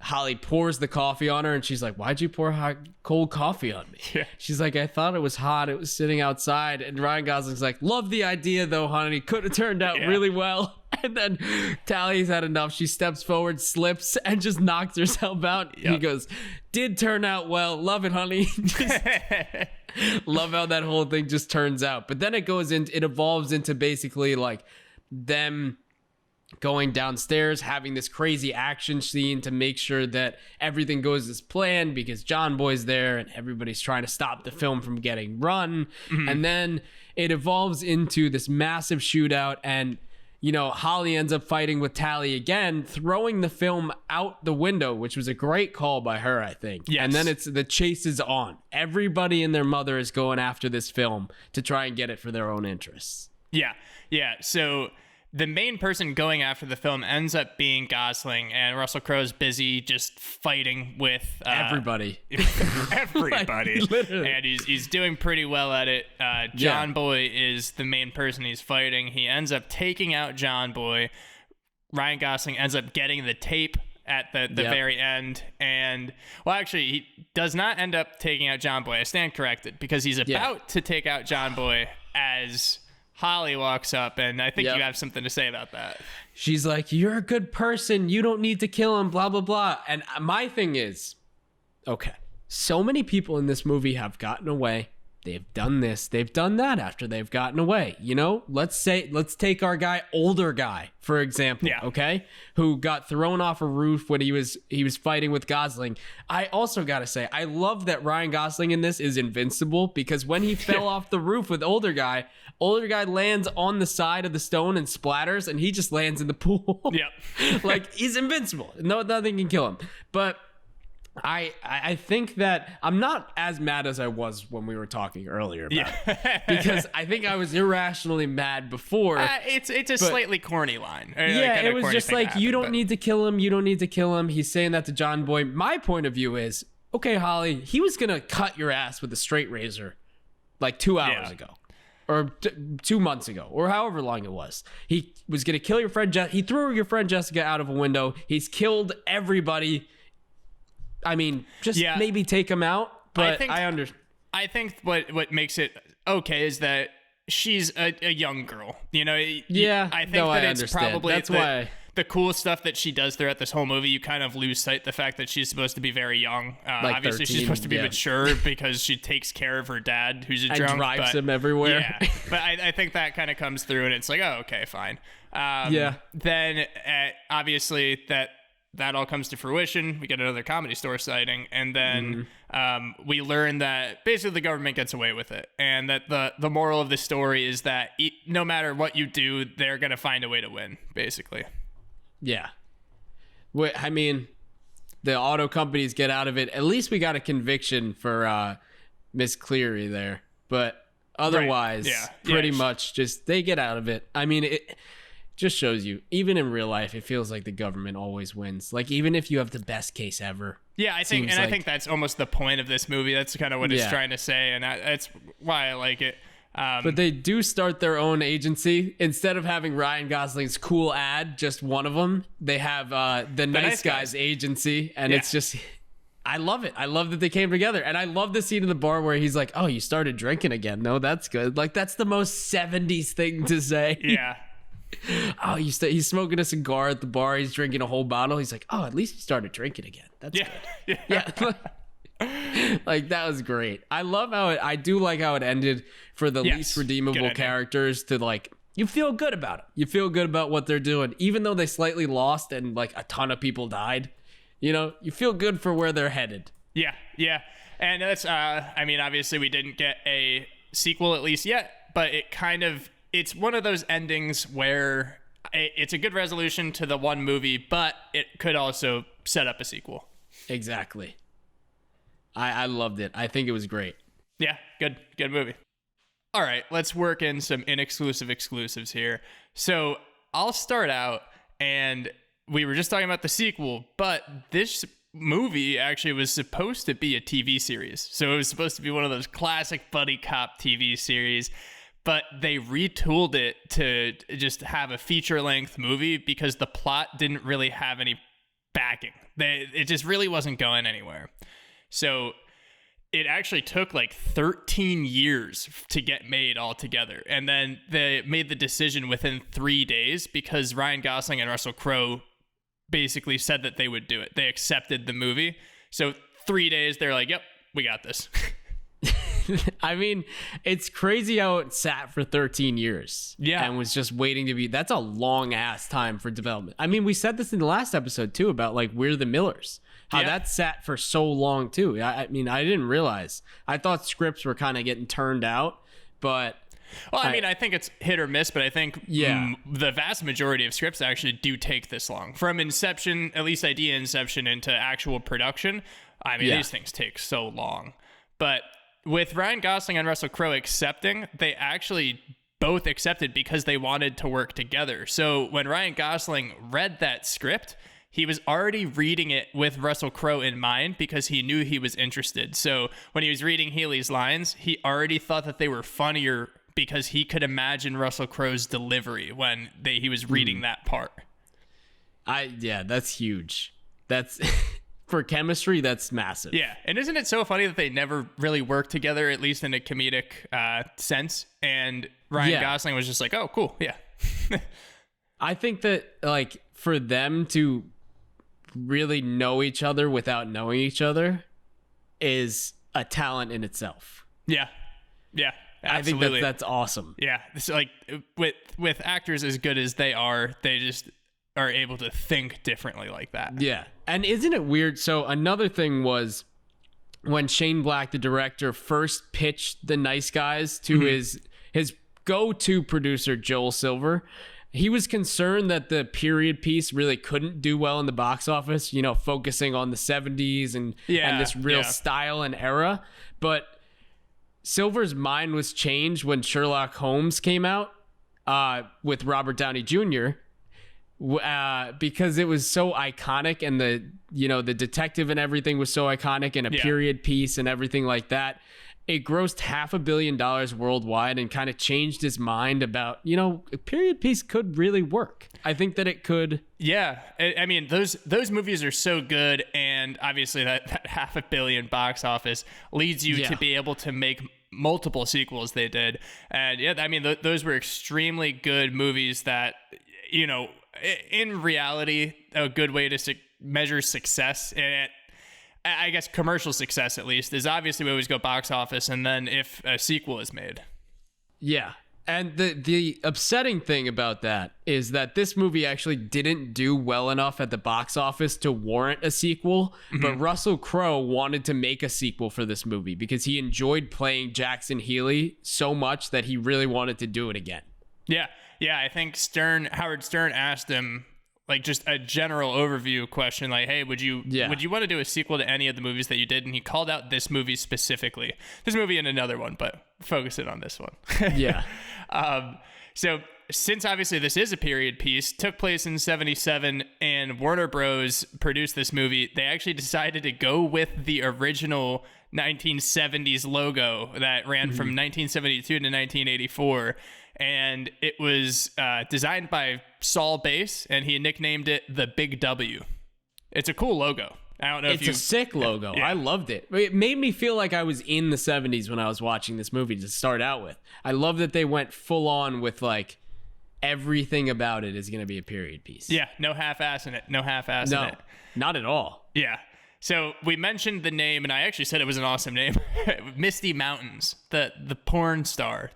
Holly pours the coffee on her and she's like, why'd you pour cold coffee on me? Yeah. She's like, I thought it was hot. It was sitting outside. And Ryan Gosling's like, love the idea though, honey. Could have turned out really well. And then Tally's had enough. She steps forward, slips, and just knocks herself out. He goes, did turn out well. Love it, honey. Love how that whole thing just turns out. But then it evolves into basically like them going downstairs, having this crazy action scene to make sure that everything goes as planned, because John Boy's there and everybody's trying to stop the film from getting run. And then it evolves into this massive shootout, and Holly ends up fighting with Tally again, throwing the film out the window, which was a great call by her, I think. Yes. And then the chase is on. Everybody and their mother is going after this film to try and get it for their own interests. Yeah. So the main person going after the film ends up being Gosling, and Russell Crowe's busy just fighting with Everybody. Everybody. Like, literally. And he's doing pretty well at it. John Boy is the main person he's fighting. He ends up taking out John Boy. Ryan Gosling ends up getting the tape at the very end. And, well, actually, he does not end up taking out John Boy. I stand corrected, because he's about to take out John Boy as Holly walks up, and I think you have something to say about that. She's like, you're a good person. You don't need to kill him, blah, blah, blah. And my thing is, okay, so many people in this movie have gotten away. They've done this. They've done that after they've gotten away. Let's take our older guy, for example, okay, who got thrown off a roof when he was fighting with Gosling. I also got to say, I love that Ryan Gosling in this is invincible, because when he fell off the roof with older guy lands on the side of the stone and splatters, and he just lands in the pool. Yep. Like, he's invincible. Nothing can kill him. But I think that I'm not as mad as I was when we were talking earlier about it, because I think I was irrationally mad before. It's a slightly corny line. It was just like, you don't need to kill him. You don't need to kill him. He's saying that to John Boy. My point of view is, okay, Holly, he was going to cut your ass with a straight razor like 2 hours ago. Or 2 months ago, or however long it was. He was going to kill your friend. He threw your friend Jessica out of a window. He's killed everybody. I mean, just Yeah. maybe take him out. But I understand. I think what makes it okay is that she's a young girl. You know, Yeah, I think no, that I it's understand. probably That's why the cool stuff that she does throughout this whole movie, you kind of lose sight the fact that she's supposed to be very young. Like obviously, 13, she's supposed to be yeah. mature because she takes care of her dad, who's a and drunk, drives but, him everywhere. Yeah, but I think that kind of comes through, and it's like, oh, okay, fine. Yeah. Then obviously that all comes to fruition. We get another Comedy Store sighting, and then we learn that basically the government gets away with it, and that the moral of the story is that no matter what you do, they're gonna find a way to win, basically. Yeah. I mean, the auto companies get out of it. At least we got a conviction for Miss Cleary there. But otherwise, Right. Yeah. pretty Yeah. much just they get out of it. I mean, it just shows you, even in real life, it feels like the government always wins. Like, even if you have the best case ever. Yeah, I think that's almost the point of this movie. That's kind of what it's trying to say, and that's why I like it. But they do start their own agency. Instead of having Ryan Gosling's cool ad, just one of them, they have the Nice Guys agency. And it's just, I love it. I love that they came together. And I love the scene in the bar where he's like, oh, you started drinking again. No, that's good. Like, that's the most 70s thing to say. Yeah. Oh, he's smoking a cigar at the bar. He's drinking a whole bottle. He's like, oh, at least he started drinking again. That's good. Yeah. Like, that was great. I love how I do like how it ended for the least redeemable characters to, like, you feel good about it. You feel good about what they're doing. Even though they slightly lost and, like, a ton of people died, you know, you feel good for where they're headed. Yeah. Yeah. And that's, I mean, obviously we didn't get a sequel at least yet, but it's one of those endings where it's a good resolution to the one movie, but it could also set up a sequel. Exactly. I loved it. I think it was great. Yeah, good movie. All right, let's work in some inexclusive exclusives here. So I'll start out, and we were just talking about the sequel, but this movie actually was supposed to be a TV series. So it was supposed to be one of those classic buddy cop TV series, but they retooled it to just have a feature-length movie because the plot didn't really have any backing. It just really wasn't going anywhere. So it actually took like 13 years to get made altogether. And then they made the decision within 3 days because Ryan Gosling and Russell Crowe basically said that they would do it. They accepted the movie. So 3 days, they're like, yep, we got this. I mean, it's crazy how it sat for 13 years. Yeah. And was just waiting to be. That's a long ass time for development. I mean, we said this in the last episode too about like We're the Millers. How that sat for so long too. I mean, I didn't realize. I thought scripts were kind of getting turned out, but well, I mean, I think it's hit or miss, but I think the vast majority of scripts actually do take this long. From inception, at least idea inception, into actual production. I mean, these things take so long. But with Ryan Gosling and Russell Crowe accepting, they actually both accepted because they wanted to work together. So when Ryan Gosling read that script, he was already reading it with Russell Crowe in mind because he knew he was interested. So when he was reading Healy's lines, he already thought that they were funnier because he could imagine Russell Crowe's delivery when he was reading that part. That's huge. That's for chemistry, that's massive. Yeah. And isn't it so funny that they never really worked together, at least in a comedic sense? And Ryan Gosling was just like, oh, cool. Yeah. I think that like for them to really know each other without knowing each other is a talent in itself. Yeah. Yeah. Absolutely. I think that's awesome. Yeah. It's like with actors as good as they are, they just are able to think differently like that. Yeah. And isn't it weird? So another thing was when Shane Black, the director, first pitched The Nice Guys to his go-to producer, Joel Silver, he was concerned that the period piece really couldn't do well in the box office, you know, focusing on the 70s and this real style and era. But Silver's mind was changed when Sherlock Holmes came out with Robert Downey Jr., because it was so iconic, and the detective and everything was so iconic, and a period piece and everything like that. it grossed $500 million worldwide and kind of changed his mind about, a period piece could really work. I think that it could. Yeah. I mean, those movies are so good. And obviously that $500 million box office leads you to be able to make multiple sequels they did. And yeah, I mean, those were extremely good movies that, in reality, a good way to measure success and I guess commercial success, at least, is obviously we always go box office and then if a sequel is made. Yeah. And the upsetting thing about that is that this movie actually didn't do well enough at the box office to warrant a sequel. But Russell Crowe wanted to make a sequel for this movie because he enjoyed playing Jackson Healy so much that he really wanted to do it again. Yeah. Yeah. I think Howard Stern asked him, like, just a general overview question, like, hey, would you want to do a sequel to any of the movies that you did? And he called out this movie specifically. This movie and another one, but focus it on this one. Yeah. So since obviously this is a period piece, took place in 1977, and Warner Bros. Produced this movie, they actually decided to go with the original 1970s logo that ran from 1972 to 1984. And it was designed by Saul Bass, and he nicknamed it the Big W. It's a cool logo. I don't know if it's a sick logo. Yeah. I loved it. It made me feel like I was in the 70s when I was watching this movie to start out with. I love that they went full on with like everything about it is going to be a period piece. Yeah, no half-ass in it. No half-ass in it. Not at all. Yeah. So we mentioned the name, and I actually said it was an awesome name. Misty Mountains, the porn star,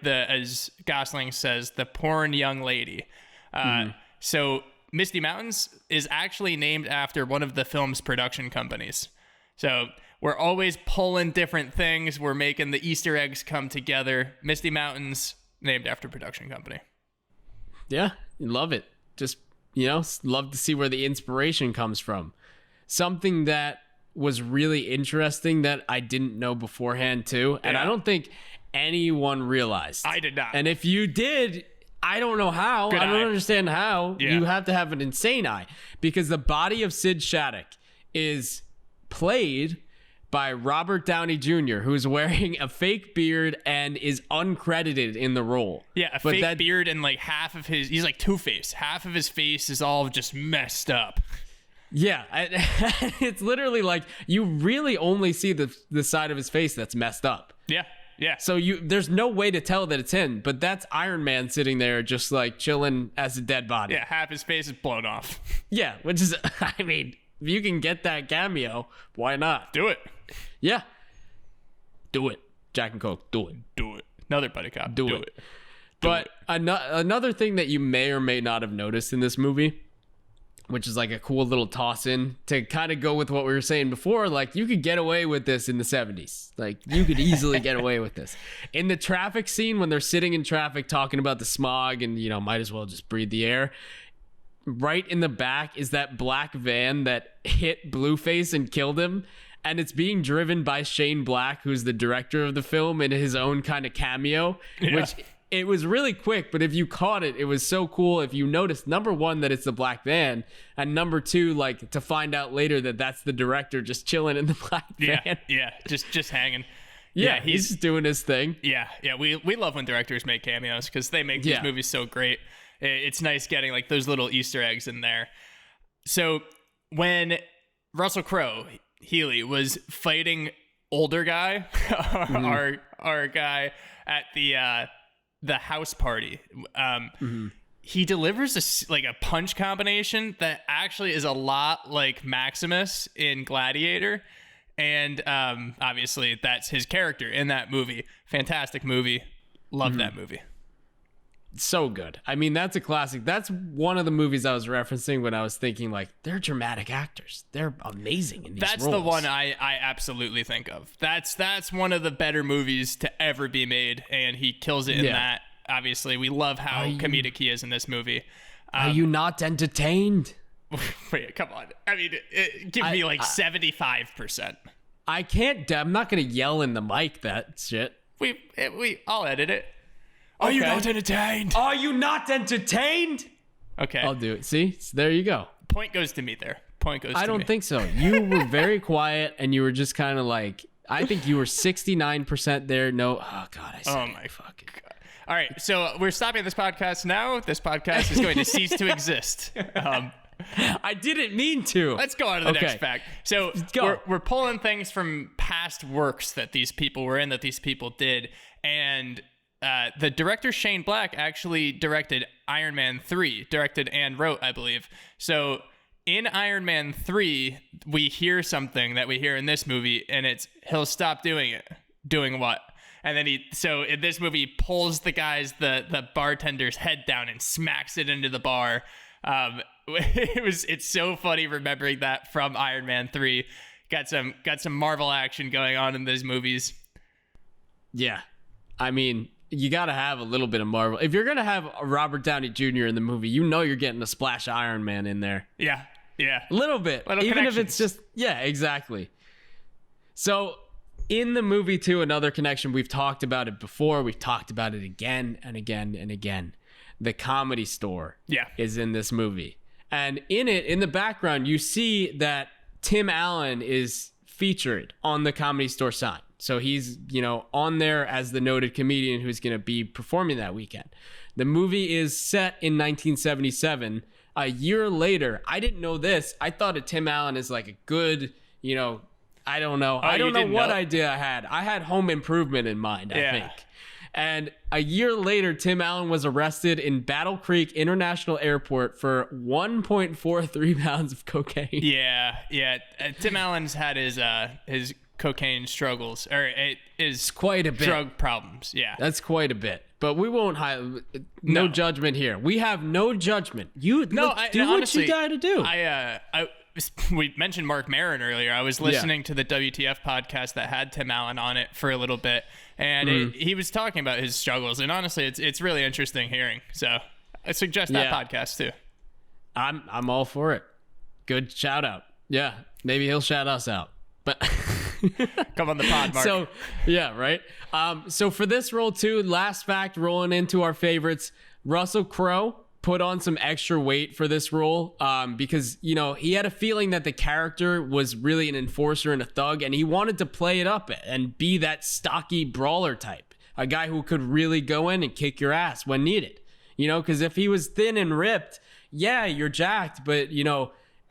as Gosling says, the porn young lady. So Misty Mountains is actually named after one of the film's production companies. So we're always pulling different things. We're making the Easter eggs come together. Misty Mountains, named after production company. Yeah, love it. Just, love to see where the inspiration comes from. Something that was really interesting that I didn't know beforehand too, and I don't think anyone realized. I did not. And if you did, I don't know how. I don't understand how. Yeah. You have to have an insane eye because the body of Sid Shattuck is played by Robert Downey Jr., who's wearing a fake beard and is uncredited in the role. Yeah, fake beard and like he's like Two-Face. Half of his face is all just messed up. Yeah, it's literally like you really only see the side of his face that's messed up. Yeah, yeah. So there's no way to tell that it's him, but that's Iron Man sitting there just like chilling as a dead body. Yeah, half his face is blown off. Yeah, which is, I mean, if you can get that cameo, why not? Do it. Yeah. Do it. Jack and Coke, do it. Do it. Another buddy cop. Do it. But another thing that you may or may not have noticed in this movie, which is like a cool little toss in to kind of go with what we were saying before. Like you could get away with this in the 70s. Like you could easily get away with this in the traffic scene when they're sitting in traffic talking about the smog and, might as well just breathe the air. Right in the back is that black van that hit Blueface and killed him. And it's being driven by Shane Black, who's the director of the film, in his own kind of cameo, which it was really quick, but if you caught it, it was so cool. If you noticed, number one, that it's the black van, and number two, like to find out later that that's the director just chilling in the black van. Yeah, just hanging. Yeah, he's just doing his thing. Yeah. We love when directors make cameos because they make these movies so great. It's nice getting like those little Easter eggs in there. So when Russell Crowe, Healy, was fighting older guy, our guy at the house party, he delivers a punch combination that actually is a lot like Maximus in Gladiator, and obviously that's his character in that movie. Fantastic movie. Love that movie. So good. I mean, that's a classic. That's one of the movies I was referencing when I was thinking like they're dramatic actors. They're amazing in these roles. That's the one I absolutely think of. That's one of the better movies to ever be made, and he kills it in that. Obviously, we love how comedic he is in this movie. Are you not entertained? Wait, come on. I mean, give me like 75%. I can't. I'm not gonna yell in the mic that shit. I'll edit it. Are you not entertained? Are you not entertained? Okay. I'll do it. See? So there you go. Point goes to me there. Point goes to me. I don't think so. You were very quiet and you were just kind of like I think you were 69% there. No. Oh, God. I said Oh, my fucking God. All right. So we're stopping this podcast now. This podcast is going to cease to exist. I didn't mean to. Let's go on to the next fact. So we're pulling things from past works that these people were in, that these people did. And the director Shane Black actually directed Iron Man 3, directed and wrote, I believe. So in Iron Man 3, we hear something that we hear in this movie, and it's, he'll stop doing it. Doing what? And then so in this movie, he pulls the bartender's head down and smacks it into the bar. It's so funny remembering that from Iron Man 3. Got some Marvel action going on in those movies. Yeah. I mean, you got to have a little bit of Marvel. If you're going to have Robert Downey Jr. in the movie, you know you're getting a splash of Iron Man in there. Yeah. Yeah. A little bit. Even if it's just, yeah, exactly. So in the movie too, another connection, we've talked about it before. We've talked about it again and again and again. The Comedy Store is in this movie. And in it, in the background, you see that Tim Allen is featured on the Comedy Store sign. So he's, on there as the noted comedian who's going to be performing that weekend. The movie is set in 1977. A year later, I didn't know this. I thought of Tim Allen as like a good, I don't know. I don't know what idea I had. I had Home Improvement in mind, I think. And a year later, Tim Allen was arrested in Battle Creek International Airport for 1.43 pounds of cocaine. Yeah. Tim Allen's had his cocaine struggles, or his quite a bit. Drug problems. Yeah, that's quite a bit. But we won't no judgment here. We have no judgment. Do what you got to do. We mentioned Mark Maron earlier. I was listening to the WTF podcast that had Tim Allen on it for a little bit, and he was talking about his struggles. And honestly, it's really interesting hearing. So I suggest that podcast too. I'm all for it. Good shout out. Yeah, maybe he'll shout us out. But come on the pod, Mark. So yeah, right. So for this role too, last fact, rolling into our favorites, Russell Crowe put on some extra weight for this role because, he had a feeling that the character was really an enforcer and a thug, and he wanted to play it up and be that stocky brawler type, a guy who could really go in and kick your ass when needed, because if he was thin and ripped, yeah, you're jacked, but,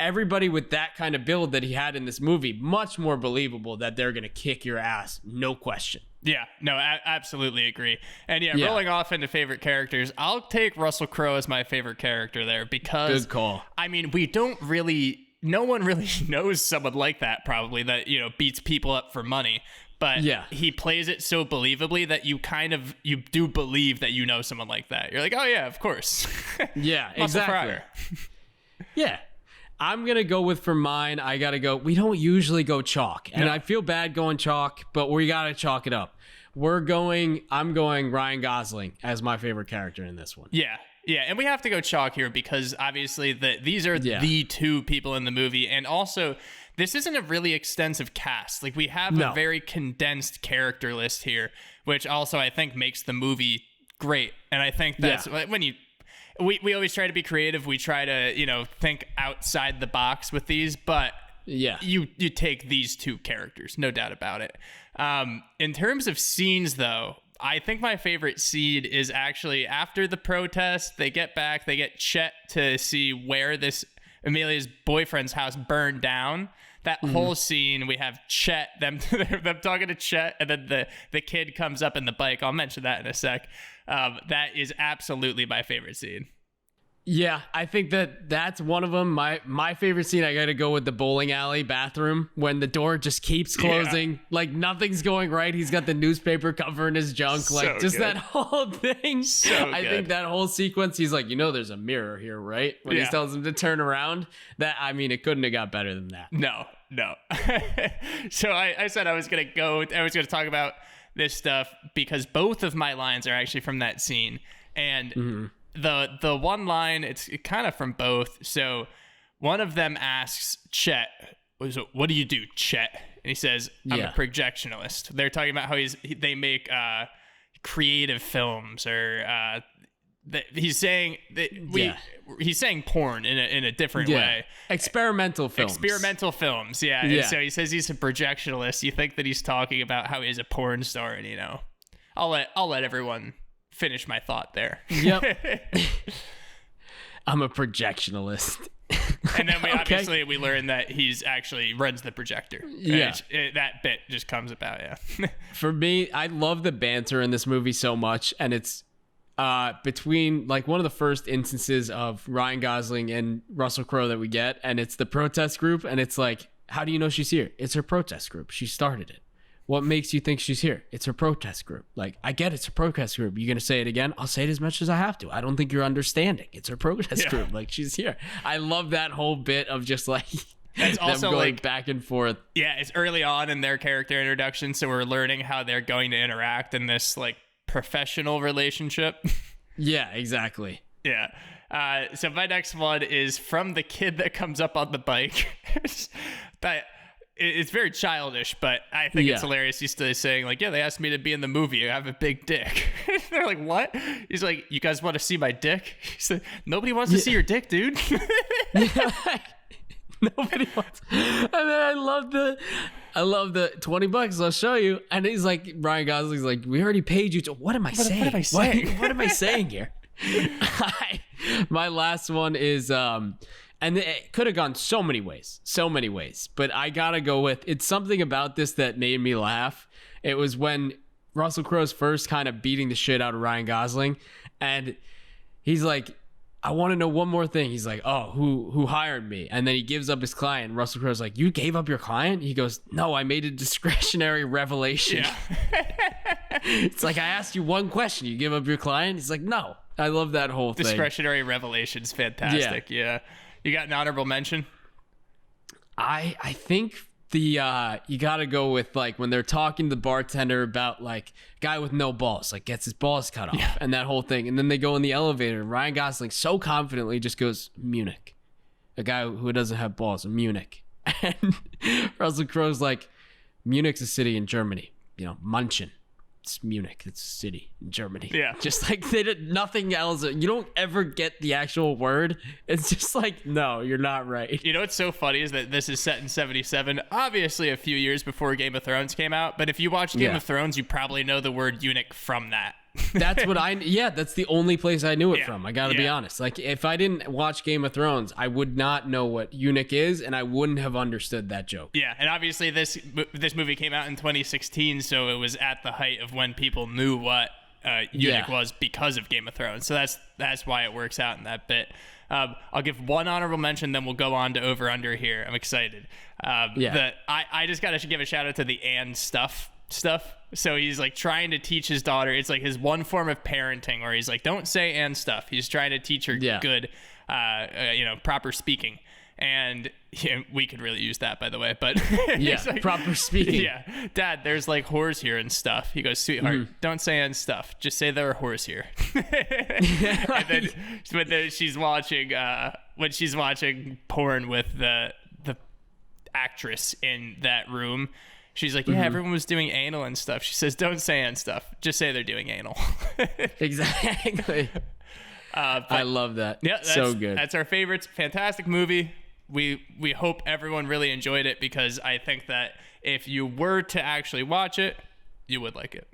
everybody with that kind of build that he had in this movie, much more believable that they're going to kick your ass, no question. Yeah, no, absolutely agree. And rolling off into favorite characters, I'll take Russell Crowe as my favorite character there because, good call. I mean, no one really knows someone like that probably that, beats people up for money. But he plays it so believably that you do believe that someone like that. You're like, oh yeah, of course. Yeah, exactly. Yeah. I'm going to go with, for mine, I got to go. We don't usually go chalk. And I feel bad going chalk, but we got to chalk it up. I'm going Ryan Gosling as my favorite character in this one. Yeah. Yeah. And we have to go chalk here because obviously these are the two people in the movie. And also, this isn't a really extensive cast. Like, we have a very condensed character list here, which also I think makes the movie great. And I think that's when we always try to be creative. We try to, think outside the box with these, but you take these two characters, no doubt about it. In terms of scenes, though, I think my favorite scene is actually after the protest. They get back, they get Chet to see where this Amelia's boyfriend's house burned down. That whole scene, we have Chet, them talking to Chet, and then the kid comes up in the bike. I'll mention that in a sec. That is absolutely my favorite scene. Yeah, I think that's one of them. My favorite scene, I got to go with the bowling alley bathroom when the door just keeps closing. Like, nothing's going right. He's got the nutpaper covering his junk. That whole thing. I think that whole sequence, he's like, there's a mirror here, right? When he tells him to turn around. It couldn't have got better than that. No. So I said I was going to talk about this stuff because both of my lines are actually from that scene. And the one line, it's kind of from both. So one of them asks Chet, what do you do, Chet? And he says, I'm a projectionist. They're talking about how they make creative films or that he's saying that he's saying porn in a different way. Experimental films. Yeah. And so he says he's a projectionalist. You think that he's talking about how he's a porn star, and I'll let everyone finish my thought there. Yep. I'm a projectionalist. And then obviously we learn that he's actually runs the projector. Yeah. That bit just comes about, yeah. For me, I love the banter in this movie so much, and it's between like one of the first instances of Ryan Gosling and Russell Crowe that we get, and it's the protest group, and it's like, how do you know she's here? It's her protest group. She started it. What makes you think she's here? It's her protest group. Like, I get it's a protest group. You gonna say it again? I'll say it as much as I have to. I don't think you're understanding. It's her protest group. Like, she's here. I love that whole bit of just like That's them also going like back and forth. Yeah, it's early on in their character introduction, so we're learning how they're going to interact in this like professional relationship. Yeah, exactly. Yeah. So my next one is from the kid that comes up on the bike. But it's very childish, but I think it's hilarious. He's still saying like, yeah, they asked me to be in the movie. I have a big dick. They're like, what? He's like, you guys want to see my dick? He said, nobody wants to see your dick, dude. Nobody wants. And then I love the $20. I'll show you. And he's like, Ryan Gosling's like, we already paid you. What am I saying? What am I saying? What am I saying here? My last one is, and it could have gone so many ways, but I gotta go with, it's something about this that made me laugh. It was when Russell Crowe's first kind of beating the shit out of Ryan Gosling, and he's like, I want to know one more thing. He's like, oh, who hired me? And then he gives up his client. Russell Crowe's like, you gave up your client? He goes, no, I made a discretionary revelation. Yeah. It's like, I asked you one question. You give up your client? He's like, no. I love that whole thing. Discretionary revelation's fantastic. Yeah. You got an honorable mention? I think you gotta go with like when they're talking to the bartender about like guy with no balls, like gets his balls cut off and that whole thing. And then they go in the elevator and Ryan Gosling so confidently just goes, Munich. A guy who doesn't have balls in Munich. And Russell Crowe's like, Munich's a city in Germany. Munchen. It's Munich. It's a city in Germany. Yeah. Just like they did nothing else. You don't ever get the actual word. It's just like, no, you're not right. You know what's so funny is that this is set in 77, obviously a few years before Game of Thrones came out. But if you watch Game of Thrones, you probably know the word eunuch from that. That's what that's the only place I knew it from. I gotta be honest. Like, if I didn't watch Game of Thrones, I would not know what eunuch is, and I wouldn't have understood that joke. Yeah, and obviously this movie came out in 2016, so it was at the height of when people knew what eunuch was because of Game of Thrones. So that's why it works out in that bit. I'll give one honorable mention, then we'll go on to over under here. I'm excited. I just gotta give a shout out to the and stuff. So he's like trying to teach his daughter. It's like his one form of parenting where he's like, don't say and stuff. He's trying to teach her good, proper speaking. And we could really use that, by the way. But like, proper speaking. Yeah, Dad, there's like whores here and stuff. He goes, sweetheart, don't say and stuff. Just say there are whores here. But then she's watching when she's watching porn with the actress in that room. She's like, everyone was doing anal and stuff. She says, don't say and stuff. Just say they're doing anal. Exactly. I love that. Yeah, so good. That's our favorites. Fantastic movie. We hope everyone really enjoyed it, because I think that if you were to actually watch it, you would like it.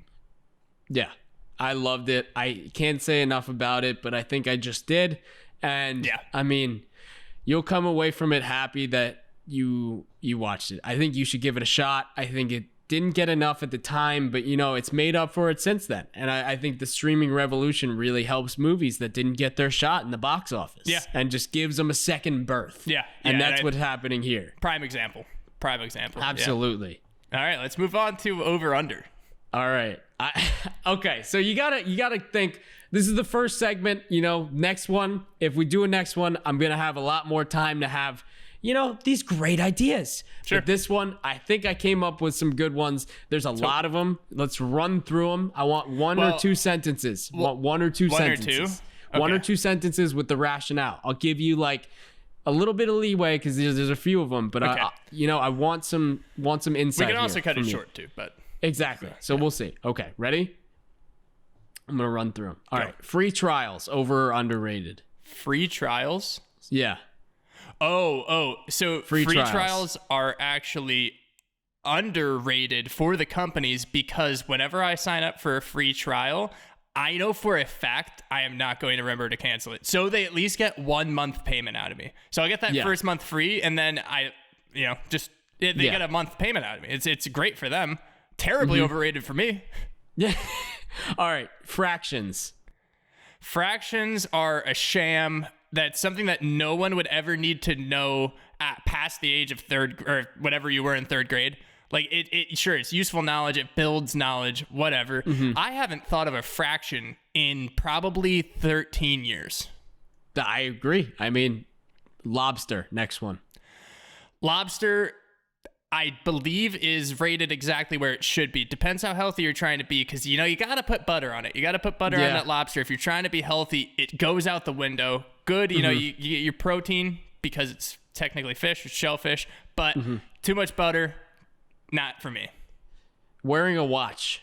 Yeah, I loved it. I can't say enough about it, but I think I just did. And I mean, you'll come away from it happy that you watched it. I think you should give it a shot. I think it didn't get enough at the time, but it's made up for it since then. And I think the streaming revolution really helps movies that didn't get their shot in the box office. Yeah. And just gives them a second birth. Yeah. And that's what's happening here. Prime example. Absolutely. Yeah. All right, let's move on to over under. All right. Okay, so you gotta think. This is the first segment. Next one, if we do a next one, I'm gonna have a lot more time to have these great ideas. Sure. But this one, I think I came up with some good ones. There's a lot of them. Let's run through them. I want one or two sentences. One or two sentences. Okay. One or two sentences with the rationale. I'll give you like a little bit of leeway because there's a few of them. But I want some insight. We can also here cut it from you. short too, but exactly. So we'll see. Okay, ready? I'm going to run through them. All right. Free trials, over or underrated? Free trials? Yeah. So free trials are actually underrated for the companies because whenever I sign up for a free trial, I know for a fact I am not going to remember to cancel it. So they at least get 1 month payment out of me. So I get that first month free, and then they get a month payment out of me. It's great for them. Terribly overrated for me. Yeah. All right. Fractions. Fractions are a sham. That's something that no one would ever need to know past the age of third or whatever you were in third grade. Like sure, it's useful knowledge. It builds knowledge, whatever. I haven't thought of a fraction in probably 13 years. I agree. I mean, lobster, next one. Lobster, I believe, is rated exactly where it should be. Depends how healthy you're trying to be, because you got to put butter on it. You got to put butter on that lobster. If you're trying to be healthy, it goes out the window. Good, you get your protein because it's technically fish or shellfish, but too much butter, not for me. Wearing a watch.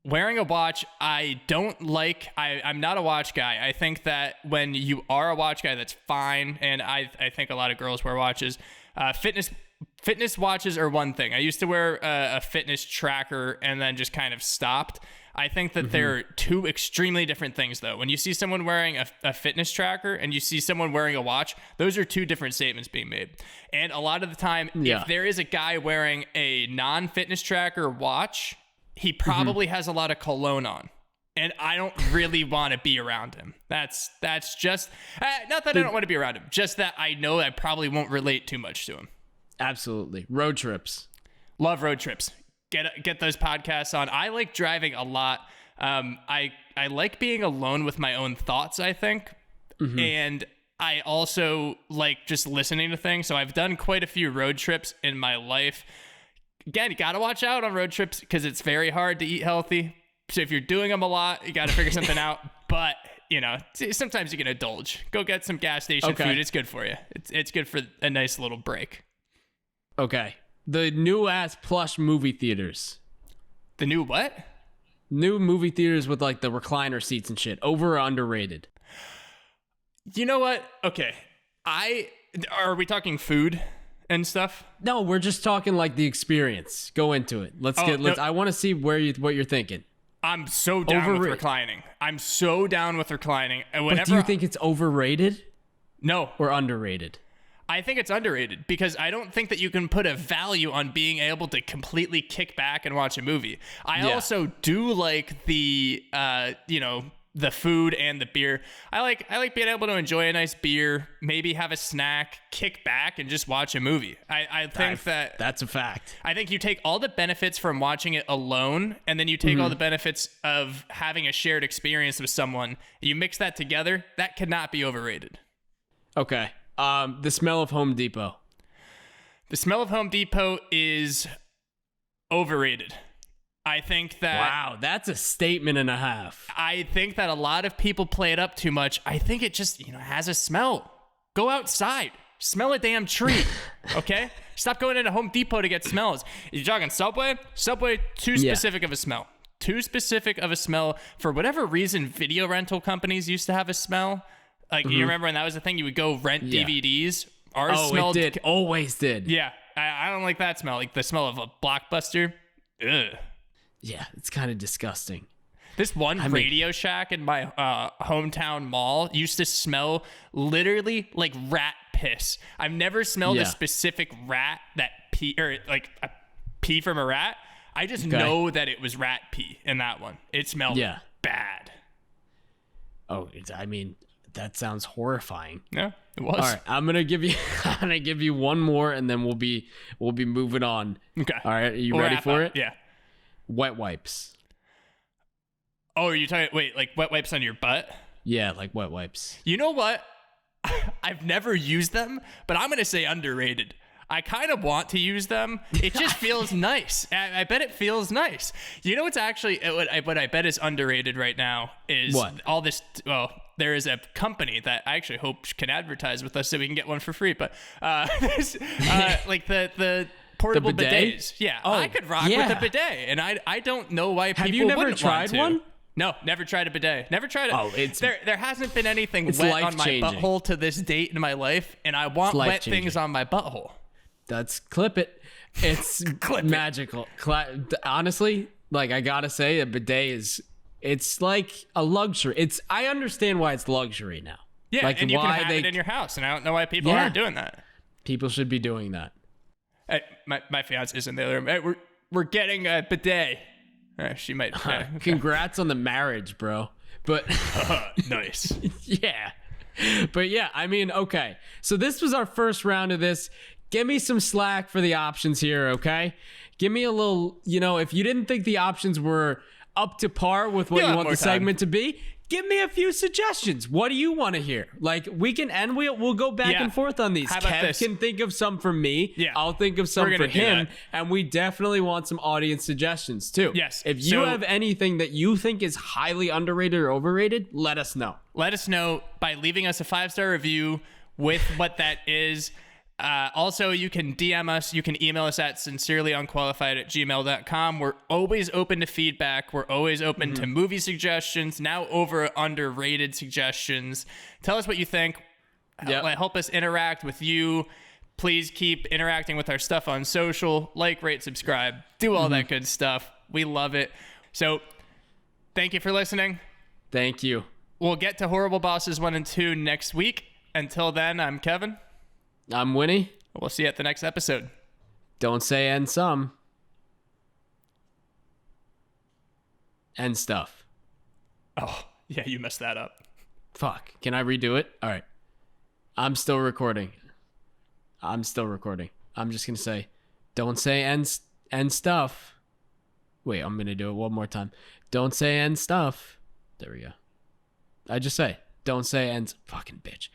Wearing a watch, I don't like. I'm not a watch guy. I think that when you are a watch guy, that's fine, and I think a lot of girls wear watches. Fitness watches are one thing. I used to wear a fitness tracker and then just kind of stopped. I think that they're two extremely different things, though. When you see someone wearing a fitness tracker and you see someone wearing a watch, those are two different statements being made. And a lot of the time, if there is a guy wearing a non-fitness tracker watch, he probably has a lot of cologne on. And I don't really want to be around him. That's just, not that I don't want to be around him, just that I know I probably won't relate too much to him. Absolutely. Road trips. Love road trips. Get those podcasts on. I like driving a lot. I like being alone with my own thoughts, I think. And I also like just listening to things. So I've done quite a few road trips in my life. Again, you got to watch out on road trips because it's very hard to eat healthy. So if you're doing them a lot, you got to figure something out. But, sometimes you can indulge. Go get some gas station food. It's good for you. It's good for a nice little break. Okay. The new ass plush movie theaters. The new what? New movie theaters with like the recliner seats and shit. Over or underrated? You know what? Okay. Are we talking food and stuff? No, we're just talking like the experience. Go into it. I want to see what you're thinking. I'm so down with reclining. I'm so down with reclining. And but do you think it's overrated? No. Or underrated? I think it's underrated because I don't think that you can put a value on being able to completely kick back and watch a movie. I also do like the the food and the beer. I like being able to enjoy a nice beer, maybe have a snack, kick back and just watch a movie. I think that's a fact. I think you take all the benefits from watching it alone and then you take all the benefits of having a shared experience with someone. You mix that together, that cannot be overrated. Okay. The smell of Home Depot. The smell of Home Depot is overrated. I think that... Wow, that's a statement and a half. I think that a lot of people play it up too much. I think it just, has a smell. Go outside. Smell a damn tree. Okay? Stop going into Home Depot to get smells. You're talking Subway? Subway, too specific of a smell. Too specific of a smell. For whatever reason, video rental companies used to have a smell. Like, you remember when that was the thing? You would go rent DVDs. Ours smelled... it did. Always did. Yeah. I don't like that smell. Like, the smell of a Blockbuster. Ugh. Yeah, it's kind of disgusting. This one Radio Shack in my hometown mall used to smell literally like rat piss. I've never smelled a specific rat that pee, or like a pee from a rat. I just know that it was rat pee in that one. It smelled bad. Oh, that sounds horrifying. Yeah, it was. All right, I'm gonna give you one more, and then we'll be moving on. Okay. All right, are you ready for it? Yeah. Wet wipes. Oh, are you talking? Wait, like wet wipes on your butt? Yeah, like wet wipes. You know what? I've never used them, but I'm gonna say underrated. I kind of want to use them. It just feels nice. I bet it feels nice. You know what's actually what I bet is underrated right now is all this. Well, there is a company that I actually hope can advertise with us so we can get one for free. But like the portable bidets. Yeah, I could rock with a bidet, and I don't know why people Have you never wouldn't tried want to. one? No, never tried a bidet. Never tried it. Oh, it's there hasn't been anything it's wet on my life-changing. butthole to this date in my life, and I want wet life-changing. things on my butthole. That's clip it. It's magical. Honestly, like I gotta say, a bidet it's like a luxury. I understand why it's luxury now. Yeah, like and you can why have it in your house, and I don't know why people aren't doing that. People should be doing that. Hey, my fiance's in the other room. Hey, we're getting a bidet. She might. Congrats on the marriage, bro. But nice. yeah. But yeah, I mean, okay. So this was our first round of this. Give me some slack for the options here, okay? Give me a little, if you didn't think the options were up to par with what you want the segment to be, give me a few suggestions. What do you want to hear? Like, we can, and we'll go back and forth on these. How about Kev this? can think of some for me. Yeah. I'll think of some We're for gonna do him. that. And we definitely want some audience suggestions too. Yes. If you So- have anything that you think is highly underrated or overrated, let us know. Let us know by leaving us a 5-star review with what that is. Also, you can DM us. You can email us at sincerelyunqualified@gmail.com. We're always open to feedback. We're always open to movie suggestions, now over underrated suggestions. Tell us what you think. Help us interact with you. Please keep interacting with our stuff on social. Like, rate, subscribe. Do all that good stuff. We love it. So, thank you for listening. Thank you. We'll get to Horrible Bosses 1 and 2 next week. Until then, I'm Kevin. I'm Winnie. We'll see you at the next episode. Don't say and some. And stuff. Oh, yeah, you messed that up. Fuck. Can I redo it? All right. I'm still recording. I'm just going to say, don't say and stuff. Wait, I'm going to do it one more time. Don't say and stuff. There we go. I just say, don't say and fucking bitch.